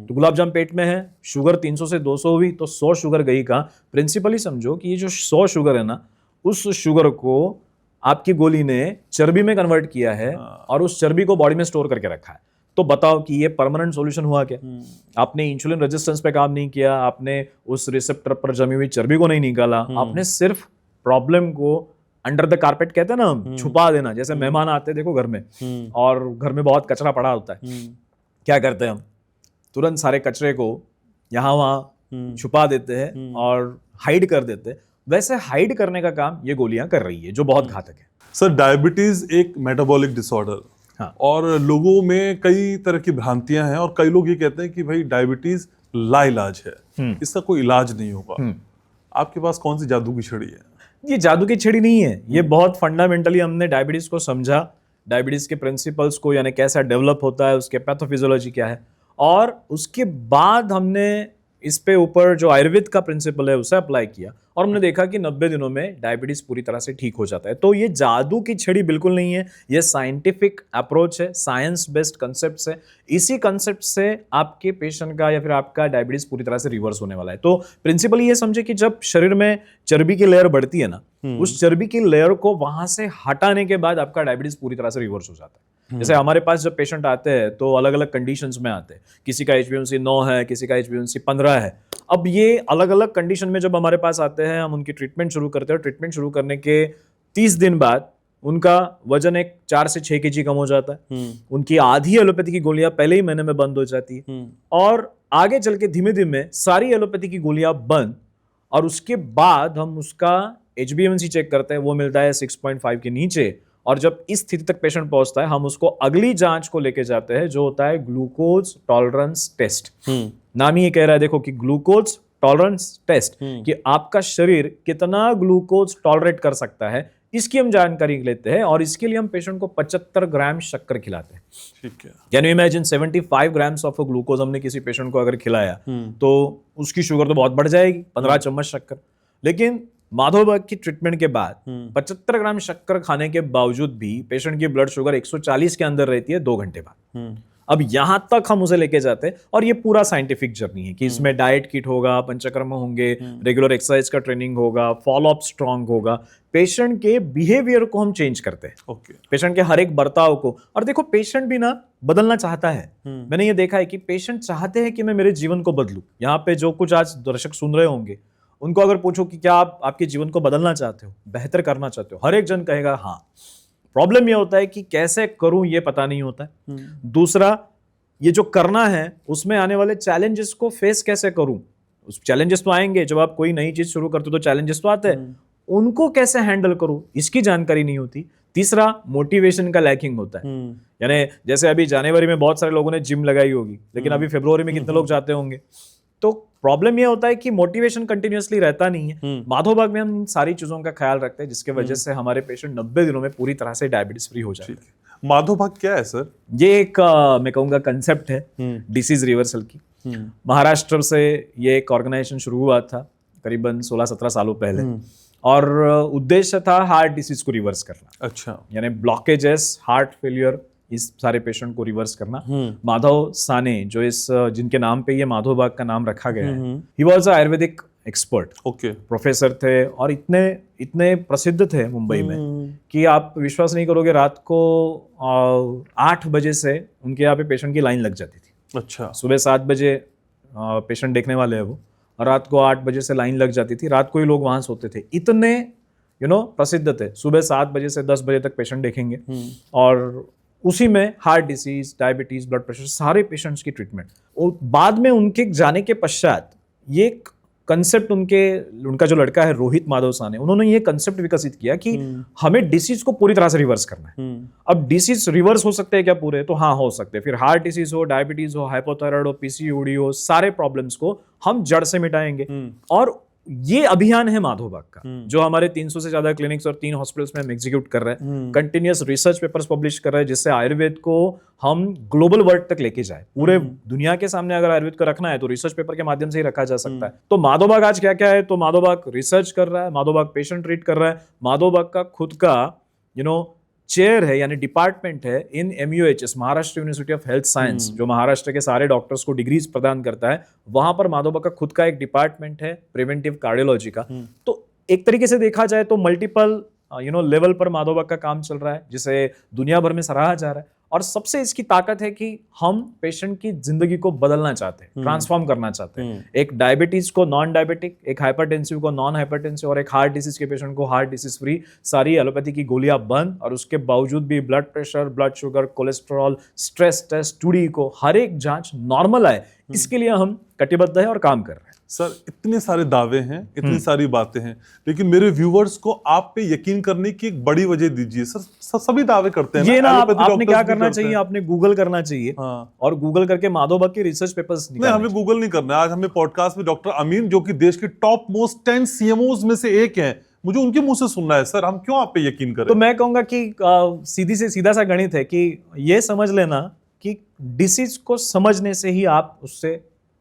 तो गुलाब जाम पेट में है, शुगर 300 से 200 हुई, तो 100 शुगर गई कहां? प्रिंसिपली समझो कि ये जो 100 शुगर है ना, उस शुगर को आपकी गोली ने चर्बी में कन्वर्ट किया है और उस चर्बी को बॉडी में स्टोर करके रखा है। तो बताओ कि ये परमानेंट सॉल्यूशन हुआ क्या? आपने इंसुलिन रेजिस्टेंस पे काम नहीं किया, आपने उस रिसेप्टर पर जमी हुई चर्बी को नहीं निकाला, आपने सिर्फ प्रॉब्लम को अंडर द कारपेट कहते हैं ना हम, छुपा देना। जैसे मेहमान आते हैं देखो घर में, और घर में बहुत कचरा पड़ा होता है, क्या करते हैं हम? तुरंत सारे कचरे को यहाँ वहाँ छुपा देते हैं और हाइड कर देते हैं। वैसे हाइड करने का काम ये गोलियां कर रही है, जो बहुत घातक है। सर, डायबिटीज एक मेटाबॉलिक डिसऑर्डर, हाँ। और लोगों में कई तरह की भ्रांतियां हैं, और कई लोग ये कहते हैं कि भाई डायबिटीज लाइलाज है, इसका कोई इलाज नहीं होगा। आपके पास कौन सी जादू की छड़ी है? ये जादू की छड़ी नहीं है, ये बहुत फंडामेंटली हमने डायबिटीज को समझा, डायबिटीज के प्रिंसिपल्स को, यानी कैसा डेवलप होता है, उसके पैथोफिजियोलॉजी क्या है, और उसके बाद हमने इस पे ऊपर जो आयुर्वेद का प्रिंसिपल है उसे अप्लाई किया, और हमने देखा कि 90 दिनों में डायबिटीज पूरी तरह से ठीक हो जाता है। तो ये जादू की छड़ी बिल्कुल नहीं है, ये साइंटिफिक अप्रोच है, साइंस बेस्ड कंसेप्ट है। इसी कंसेप्ट से आपके पेशेंट का या फिर आपका डायबिटीज पूरी तरह से रिवर्स होने वाला है। तो प्रिंसिपली ये समझे कि जब शरीर में चर्बी की लेयर बढ़ती है ना, उस चर्बी की लेयर को वहां से हटाने के बाद आपका डायबिटीज पूरी तरह से रिवर्स हो जाता है। जैसे हमारे पास जब पेशेंट आते हैं तो अलग अलग कंडीशंस में आते हैं, किसी का HbA1c 9 है, किसी का HbA1c 15 है। अब ये अलग अलग कंडीशन में जब हमारे पास आते हैं, हम उनकी ट्रीटमेंट शुरू करते हैं। ट्रीटमेंट शुरू करने के 30 दिन बाद उनका वजन एक 4 से 6 kg कम हो जाता है, उनकी आधी एलोपैथी की गोलियां पहले ही महीने में बंद हो जाती है, और आगे चल के धीमे धीमे सारी एलोपैथी की गोलियां बंद, और उसके बाद हम उसका HbA1c चेक करते हैं, वो मिलता है 6.5 के नीचे। और जब इस स्थिति तक पेशेंट पहुंचता है, हम उसको अगली जांच को लेके जाते हैं, जो होता है ग्लूकोज टॉलरेंस टेस्ट। नाम ही ये कह रहा है देखो कि ग्लूकोज टॉलरेंस टेस्ट, कि आपका शरीर कितना ग्लूकोज टॉलरेट कर सकता है, इसकी हम जानकारी लेते हैं, और इसके लिए हम पेशेंट को 75 ग्राम शक्कर खिलाते हैं। ठीक है। Can you imagine 75 grams of glucose हमने किसी पेशेंट को अगर खिलाया तो उसकी शुगर तो बहुत बढ़ जाएगी, 15 चम्मच शक्कर। लेकिन माधोबाग की ट्रीटमेंट के बाद 75 ग्राम शक्कर खाने के बावजूद भी पेशेंट की ब्लड शुगर 140 के अंदर रहती है 2 घंटे बाद। अब यहां तक हम उसे लेके जाते हैं, और ये पूरा साइंटिफिक जर्नी है कि इसमें डाइट किट होगा, पंचकर्म होंगे, रेगुलर एक्सरसाइज का ट्रेनिंग होगा, फॉलोअप स्ट्रांग होगा, पेशेंट के बिहेवियर को हम चेंज करते हैं, पेशेंट के हर एक बर्ताव को। और देखो, पेशेंट भी ना बदलना चाहता है। मैंने ये देखा है कि पेशेंट चाहते हैं कि मैं मेरे जीवन को बदलूं। यहाँ पे जो कुछ आज दर्शक सुन रहे होंगे, उनको अगर पूछो कि क्या आप आपके जीवन को बदलना चाहते हो, बेहतर करना चाहते हो, हर एक जन कहेगा हाँ। प्रॉब्लम ये होता है कि कैसे करूं ये पता नहीं होता है। दूसरा, ये जो करना है उसमें आने वाले चैलेंजेस को फेस कैसे करूं। उस चैलेंजेस तो आएंगे, जब आप कोई नई चीज शुरू करते हो तो चैलेंजेस तो आते हैं, उनको कैसे हैंडल करूं इसकी जानकारी नहीं होती। तीसरा, मोटिवेशन का लैकिंग होता है। यानी जैसे अभी जनवरी में बहुत सारे लोगों ने जिम लगाई होगी, लेकिन अभी फरवरी में कितने लोग जाते होंगे। तो प्रॉब्लम ये होता है कि मोटिवेशन कंटिन्यूअसली रहता नहीं है। माधोबाग में हम इन सारी चीजों का ख्याल रखते हैं, जिसके वजह से हमारे पेशेंट 90 दिनों में पूरी तरह से डायबिटीज फ्री हो जाते हैं। माधोबाग क्या है सर? ये एक मैं कहूँगा कंसेप्ट है डिसीज रिवर्सल की। महाराष्ट्र से ये एक ऑर्गेनाइजेशन शुरू हुआ था करीबन 16-17 सालों पहले, और उद्देश्य था हार्ट डिसीज को रिवर्स करना। अच्छा। यानी ब्लॉकेजेस, हार्ट फेलियर, इस सारे पेशेंट को रिवर्स करना। माधव साने, जो इस जिनके नाम पे ये माधोबाग का नाम रखा गया है, he was a Ayurvedic expert, okay. Professor थे और इतने इतने प्रसिद्ध थे मुंबई में कि आप विश्वास नहीं करोगे, रात को 8 बजे से उनके यहाँ पे पेशेंट की लाइन लग जाती थी। अच्छा। सुबह 7 बजे पेशेंट देखने वाले हैं वो, और रात को 8 बजे से लाइन लग जाती थी। रात को ही लोग वहाँ सोते थे, इतने प्रसिद्ध थे। सुबह 7 बजे से 10 बजे तक पेशेंट देखेंगे और उसी में heart disease, diabetes, blood pressure, सारे पेशेंट्स की ट्रीटमेंट। और बाद में उनके जाने के पश्चात ये कंसेप्ट उनका जो लड़का है रोहित माधव साने, उन्होंने ये कंसेप्ट विकसित किया कि हमें डिसीज को पूरी तरह से रिवर्स करना है। अब डिसीज रिवर्स हो सकते हैं क्या पूरे? तो हाँ, हो सकते हैं। फिर हार्ट डिसीज हो, डायबिटीज हो, हाइपोथायराइड हो, पीसीओडी हो, सारे प्रॉब्लम्स को हम जड़ से मिटाएंगे। और ये अभियान है माधोबाग का, जो हमारे 300 से ज्यादा क्लिनिक्स और 3 हॉस्पिटल्स में हम एग्जीक्यूट कर रहे हैं। कंटिन्यूअस रिसर्च पेपर्स पब्लिश कर रहे हैं, जिससे आयुर्वेद को हम ग्लोबल वर्ल्ड तक लेके जाए। पूरे दुनिया के सामने अगर आयुर्वेद को रखना है तो रिसर्च पेपर के माध्यम से ही रखा जा सकता है। तो माधोबाग आज क्या क्या है? तो माधोबाग रिसर्च कर रहा है, माधोबाग पेशेंट ट्रीट कर रहा है, माधोबाग का खुद का चेयर है, यानी डिपार्टमेंट है इन MUHS, Maharashtra university of health science, जो महाराष्ट्र के सारे डॉक्टर्स को डिग्रीज प्रदान करता है। वहां पर माधोबाग का खुद का एक डिपार्टमेंट है प्रिवेंटिव कार्डियोलॉजी का। तो एक तरीके से देखा जाए तो मल्टीपल लेवल पर माधोबाग का काम चल रहा है, जिसे दुनिया भर में सराहा जा रहा है। और सबसे इसकी ताकत है कि हम पेशेंट की जिंदगी को बदलना चाहते हैं, ट्रांसफॉर्म करना चाहते हैं। एक डायबिटीज को नॉन डायबिटिक, एक हाइपरटेंसिव को नॉन हाइपरटेंसिव, और एक हार्ट डिसीज के पेशेंट को हार्ट डिसीज फ्री। सारी एलोपैथी की गोलियां बंद, और उसके बावजूद भी blood pressure, blood sugar, cholesterol, stress test, two D को हर एक जांच नॉर्मल आए, इसके लिए हम कटिबद्ध है और काम कर रहे हैं। सर, इतने सारे दावे हैं, इतनी सारी बातें हैं, लेकिन मेरे व्यूवर्स को आप पे यकीन करने की एक बड़ी वजह दीजिए। सर सभी दावे करते हैं ये ना, आपने क्या करना चाहिए? आपने गूगल करना चाहिए। हाँ। और गूगल करके माधोबाग की रिसर्च पेपर्स नहीं, हमें गूगल नहीं करना है। आज हमें पॉडकास्ट में डॉक्टर अमीन, जो कि देश के टॉप मोस्ट 10 CMOs में से एक हैं, मुझे उनके मुंह से सुनना है। सर, हम क्यों आप पे यकीन करें? तो मैं कहूंगा कि सीधी से सीधा सा गणित है कि ये समझ लेना कि डिसीज को समझने से ही आप उससे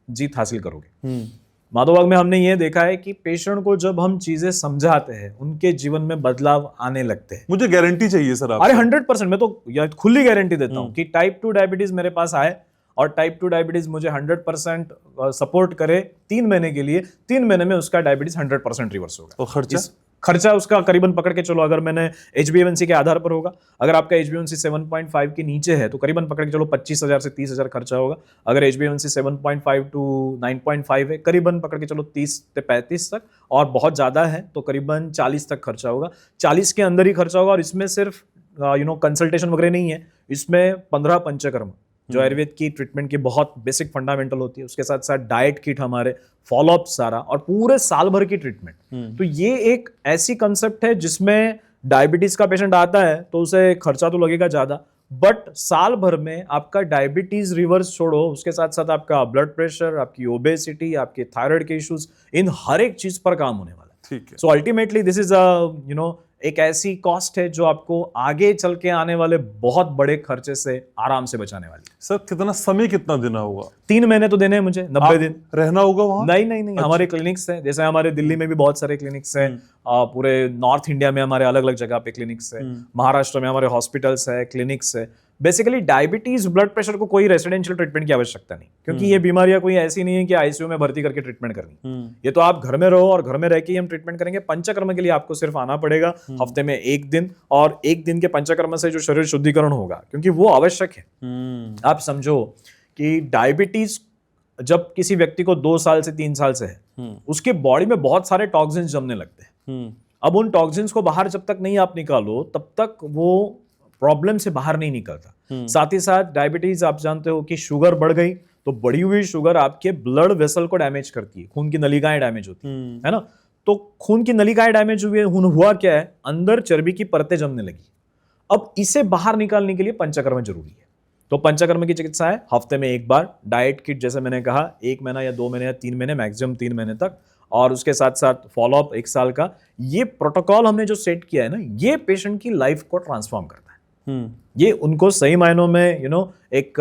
जीत हासिल करोगे। माधोबाग में हमने ये देखा है कि पेशेंट को जब हम चीजें समझाते हैं, उनके जीवन में बदलाव आने लगते हैं। मुझे गारंटी चाहिए सर आपसे। अरे 100%, मैं तो खुली गारंटी देता हूं कि टाइप 2 डायबिटीज मेरे पास आए और टाइप 2 डायबिटीज मुझे 100% सपोर्ट करे 3 महीने के लिए, 3 महीने में उसका डायबिटीज 100% रिवर्स होगा। और खर्चा उसका करीबन पकड़ के चलो, अगर मैंने HbA1c के आधार पर होगा, अगर आपका HbA1c 7.5 के नीचे है तो करीबन पकड़ के चलो 25,000 से 30,000 खर्चा होगा। अगर HbA1c 7.5 टू 9.5 है, करीबन पकड़ के चलो 30 से 35 तक, और बहुत ज्यादा है तो करीबन 40 तक खर्चा होगा। 40 के अंदर ही खर्चा होगा। और इसमें सिर्फ कंसल्टेशन वगैरह नहीं है, इसमें 15 पंचकर्म, जो आयुर्वेद की ट्रीटमेंट की बहुत बेसिक फंडामेंटल होती है, उसके साथ साथ डाइट किट, हमारे फॉलोअप सारा, और पूरे साल भर की ट्रीटमेंट। तो ये एक ऐसी कंसेप्ट है जिसमें डायबिटीज का पेशेंट आता है तो उसे खर्चा तो लगेगा ज्यादा, बट साल भर में आपका डायबिटीज रिवर्स छोड़ो, उसके साथ साथ आपका ब्लड प्रेशर, आपकी ओबेसिटी, आपके थायराइड के इश्यूज, इन हर एक चीज पर काम होने वाला है। ठीक है। सो अल्टीमेटली दिस इज एक ऐसी कॉस्ट है जो आपको आगे चल के आने वाले बहुत बड़े खर्चे से आराम से बचाने वाली है। सर, कितना देना होगा? 3 महीने तो देने हैं मुझे, 90 दिन रहना होगा वहां? नहीं। अच्छा। हमारे क्लिनिक्स हैं, जैसे हमारे दिल्ली में भी बहुत सारे क्लिनिक्स हैं, पूरे नॉर्थ इंडिया में हमारे अलग अलग जगह पे क्लिनिक्स है, महाराष्ट्र में हमारे हॉस्पिटल्स है, क्लिनिक्स है। बेसिकली डायबिटीज, ब्लड प्रेशर को कोई रेसिडेंशियल ट्रीटमेंट की आवश्यकता नहीं, क्योंकि ये बीमारियां कोई ऐसी नहीं है कि ICU में भर्ती करके ट्रीटमेंट करनी। ये तो आप घर में रहो और घर में रह के ही हम ट्रीटमेंट करेंगे। पंचकर्म के लिए आपको सिर्फ आना पड़ेगा हफ्ते में 1 दिन, और 1 दिन के पंचकर्म से जो शरीर शुद्धिकरण होगा, क्योंकि वो आवश्यक है। आप समझो कि डायबिटीज जब किसी व्यक्ति को 2 साल से 3 साल से है, उसके बॉडी में बहुत सारे टॉक्सिन्स जमने लगते हैं। अब उन टॉक्सिन्स को बाहर जब तक नहीं आप निकालो, तब तक वो प्रॉब्लम से बाहर नहीं निकलता। साथ ही साथ डायबिटीज, आप जानते हो कि शुगर बढ़ गई तो बढ़ी हुई शुगर आपके ब्लड वेसल को डैमेज करती है, खून की नलिकाएं डैमेज होती है ना। तो खून की नलिकाएं डैमेज हुई, हुआ क्या है, अंदर चर्बी की परतें जमने लगी। अब इसे बाहर निकालने के लिए पंचकर्म जरूरी है। तो पंचकर्म की चिकित्सा है हफ्ते में 1 बार, डाइट किट जैसे मैंने कहा 1 महीना या 2 महीने या 3 महीने, मैक्सिमम 3 महीने तक, और उसके साथ साथ फॉलोअप 1 साल का। ये प्रोटोकॉल हमने जो सेट किया है ना, ये पेशेंट की लाइफ को ट्रांसफॉर्म करता है। ये उनको सही मायनों में एक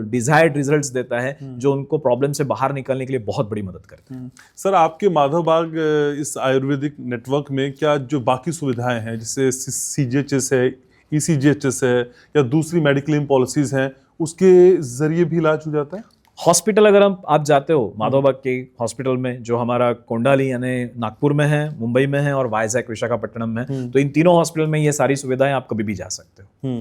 डिजायर्ड रिजल्ट्स देता है, जो उनको प्रॉब्लम से बाहर निकलने के लिए बहुत बड़ी मदद करता है। सर, आपके माधोबाग इस आयुर्वेदिक नेटवर्क में क्या जो बाकी सुविधाएं हैं, जैसे CGHS है, ECGHS है, या दूसरी मेडिक्लेम पॉलिसीज हैं, उसके जरिए भी इलाज हो जाता है? हॉस्पिटल अगर आप जाते हो माधवबाग के हॉस्पिटल में, जो हमारा कोंडाली यानी नागपुर में है, मुंबई में है और वाइजैक विशाखापट्टनम में, तो इन तीनों हॉस्पिटल में ये सारी सुविधाएं आप कभी भी जा सकते हो।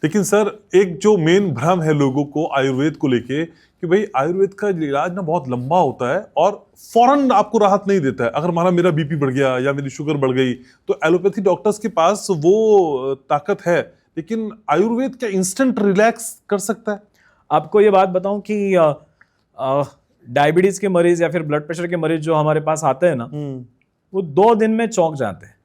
लेकिन सर एक जो मेन भ्रम है लोगों को आयुर्वेद को लेके कि भाई आयुर्वेद का इलाज ना बहुत लंबा होता है और फौरन आपको राहत नहीं देता है। अगर माना मेरा बीपी बढ़ गया या मेरी शुगर बढ़ गई तो एलोपैथी डॉक्टर्स के पास वो ताकत है, लेकिन आयुर्वेद क्या इंस्टेंट रिलैक्स कर सकता है? आपको ये बात बताऊं कि डायबिटीज के मरीज या फिर ब्लड प्रेशर के मरीज जो हमारे पास आते हैं ना, वो 2 दिन में चौंक जाते हैं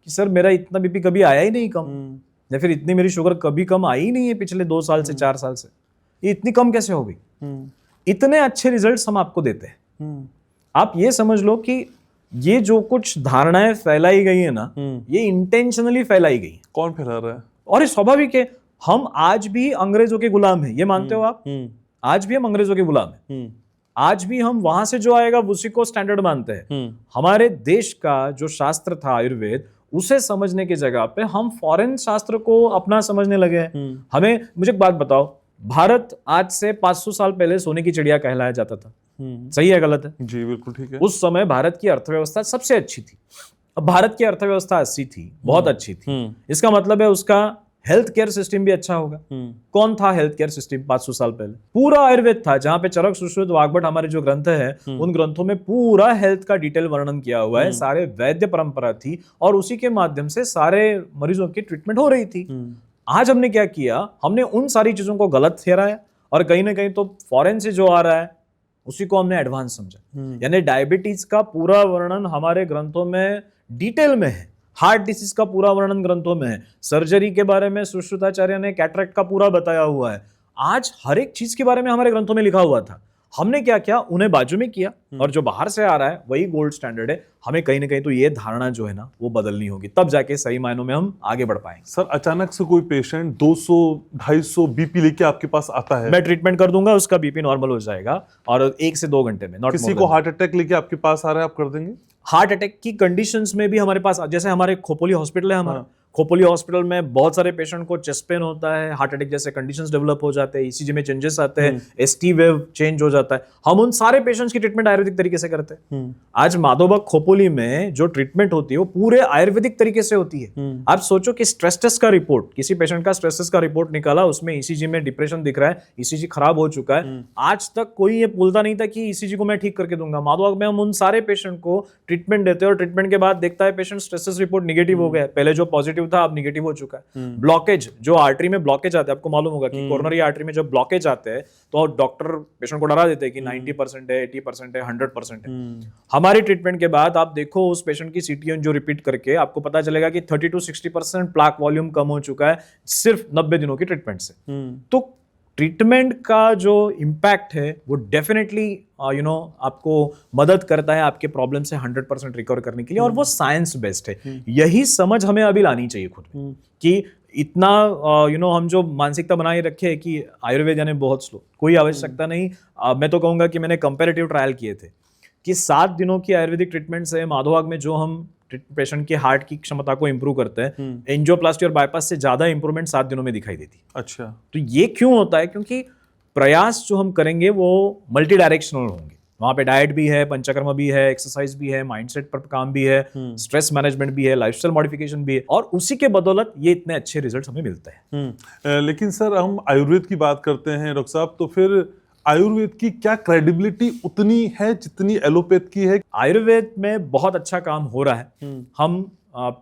कि सर मेरा इतना बीपी कभी आया ही नहीं कम, या फिर इतनी मेरी शुगर कभी कम आई ही नहीं है पिछले 2 साल से 4 साल से, ये इतनी कम कैसे हो गई। इतने अच्छे रिजल्ट्स हम आपको देते हैं। आप ये समझ लो कि ये जो कुछ धारणाएं फैलाई गई है ना, ये इंटेंशनली फैलाई गई। कौन फैला रहा है? और ये स्वाभाविक है, हम आज भी अंग्रेजों के गुलाम हैं, ये मानते हो आप? आज भी हम अंग्रेजों के गुलाम हैं। आज भी हम वहां से जो आएगा उसी को स्टैंडर्ड मानते हैं। हमारे देश का जो शास्त्र था आयुर्वेद, उसे समझने की जगह पे हम फॉरेन शास्त्र को अपना समझने लगे हैं। हमें, मुझे एक बात बताओ, भारत आज से 500 साल पहले सोने की चिड़िया कहलाया जाता था। सही है गलत है? जी बिल्कुल ठीक है। उस समय भारत की अर्थव्यवस्था सबसे अच्छी थी। अब भारत की अर्थव्यवस्था 80 थी, बहुत अच्छी थी। इसका मतलब है उसका हेल्थ केयर सिस्टम भी अच्छा होगा। कौन था हेल्थ केयर सिस्टम 500 साल पहले? पूरा आयुर्वेद था, जहां पे चरक, सुश्रुत, वाग्भट हमारे जो ग्रंथ है, उन ग्रंथों में पूरा हेल्थ का डिटेल वर्णन किया हुआ है। सारे वैद्य परंपरा थी और उसी के माध्यम से सारे मरीजों की ट्रीटमेंट हो रही थी। आज हमने क्या किया, हमने उन सारी चीजों को गलत ठहराया और कहीं ना कहीं तो फॉरेन से जो आ रहा है उसी को हमने एडवांस समझा। यानी डायबिटीज का पूरा वर्णन हमारे ग्रंथों में डिटेल में है, हार्ट डिसीज का पूरा वर्णन ग्रंथों में है, सर्जरी के बारे में सुश्रुताचार्य ने कैटरेक्ट का पूरा बताया हुआ है। आज हर एक चीज के बारे में हमारे ग्रंथों में लिखा हुआ था। हमने क्या किया, उन्हें बाजू में किया, और जो बाहर से आ रहा है वही गोल्ड स्टैंडर्ड है। हमें कहीं ना कहीं तो ये धारणा जो है ना, वो बदलनी होगी, तब जाके सही मायनों में हम आगे बढ़ पाएंगे। सर अचानक से कोई पेशेंट 200-250 बीपी लेके आपके पास आता है, मैं ट्रीटमेंट कर दूंगा, उसका बीपी नॉर्मल हो जाएगा और 1 से 2 घंटे में। किसी को हार्ट अटैक लेके आपके पास आ रहा है, आप कर देंगे? हार्ट अटैक की कंडीशंस में भी हमारे पास, जैसे हमारे खोपोली हॉस्पिटल है हमारा, खोपोली हॉस्पिटल में बहुत सारे पेशेंट को चेस्ट पेन होता है, हार्ट अटैक जैसे कंडीशंस डेवलप हो जाते हैं, ईसीजी में चेंजेस आते हैं, एसटी वेव चेंज हो जाता है। हम उन सारे पेशेंट्स की ट्रीटमेंट आयुर्वेदिक तरीके से करते हैं। आज माधवबाग खोपोली में जो ट्रीटमेंट होती है वो पूरे आयुर्वेदिक तरीके से होती है। आप सोचो कि स्ट्रेस टेस्ट का रिपोर्ट, किसी पेशेंट का स्ट्रेस टेस्ट का रिपोर्ट निकाला, उसमें ईसीजी में डिप्रेशन दिख रहा है, ईसीजी खराब हो चुका है, आज तक कोई ये बोलता नहीं था कि ईसीजी को मैं ठीक करके दूंगा। माधवबाग में हम उन सारे पेशेंट को ट्रीटमेंट देते हैं और ट्रीटमेंट के बाद देखता है patient stress test report negative हो गया, पहले जो पॉजिटिव था अब निगेटिव हो चुका है। ब्लॉकेज, जो आर्टरी में ब्लॉकेज आते हैं, आपको मालूम होगा कि कोरोनरी आर्टरी में जब ब्लॉकेज आते हैं तो डॉक्टर पेशेंट को डरा देते हैं कि 90% है, 80% है, 100% है। हमारी ट्रीटमेंट के बाद आप देखो उस पेशेंट की सीटीएन जो रिपीट करके, आपको पता चलेगा कि 30 to 60% प्लाक वॉल्यूम कम हो चुका है सिर्फ 90 दिनों की ट्रीटमेंट से। तो ट्रीटमेंट का जो इम्पैक्ट है वो डेफिनेटली आपको मदद करता है आपके प्रॉब्लम से 100% रिकवर करने के लिए, और वो साइंस बेस्ड है। यही समझ हमें अभी लानी चाहिए खुद में कि इतना हम जो मानसिकता बनाए रखे है कि आयुर्वेद यानी बहुत स्लो, कोई आवश्यकता नहीं। मैं तो कहूँगा कि मैंने कंपैरेटिव ट्रायल किए थे कि 7 दिनों की आयुर्वेदिक ट्रीटमेंट से माधवबाग में जो हम पेशेंट के हार्ट की क्षमता को इंप्रूव करते हैं, एंजियोप्लास्टी और बाईपास से ज्यादा इंप्रूवमेंट 7 दिनों में दिखाई देती। अच्छा, तो ये क्यों होता है? क्योंकि प्रयास जो हम करेंगे वो मल्टी डायरेक्शनल होंगे। वहां पे डाइट भी है, पंचकर्म भी है, एक्सरसाइज भी है, माइंडसेट पर काम भी है, स्ट्रेस मैनेजमेंट भी है, लाइफस्टाइल मॉडिफिकेशन भी है, और उसी के बदौलत ये इतने अच्छे रिजल्ट्स हमें मिलते हैं। लेकिन सर हम आयुर्वेद की बात करते हैं डॉक्टर साहब, तो फिर आयुर्वेद की क्या क्रेडिबिलिटी उतनी है जितनी एलोपैथ की है? आयुर्वेद में बहुत अच्छा काम हो रहा है। हम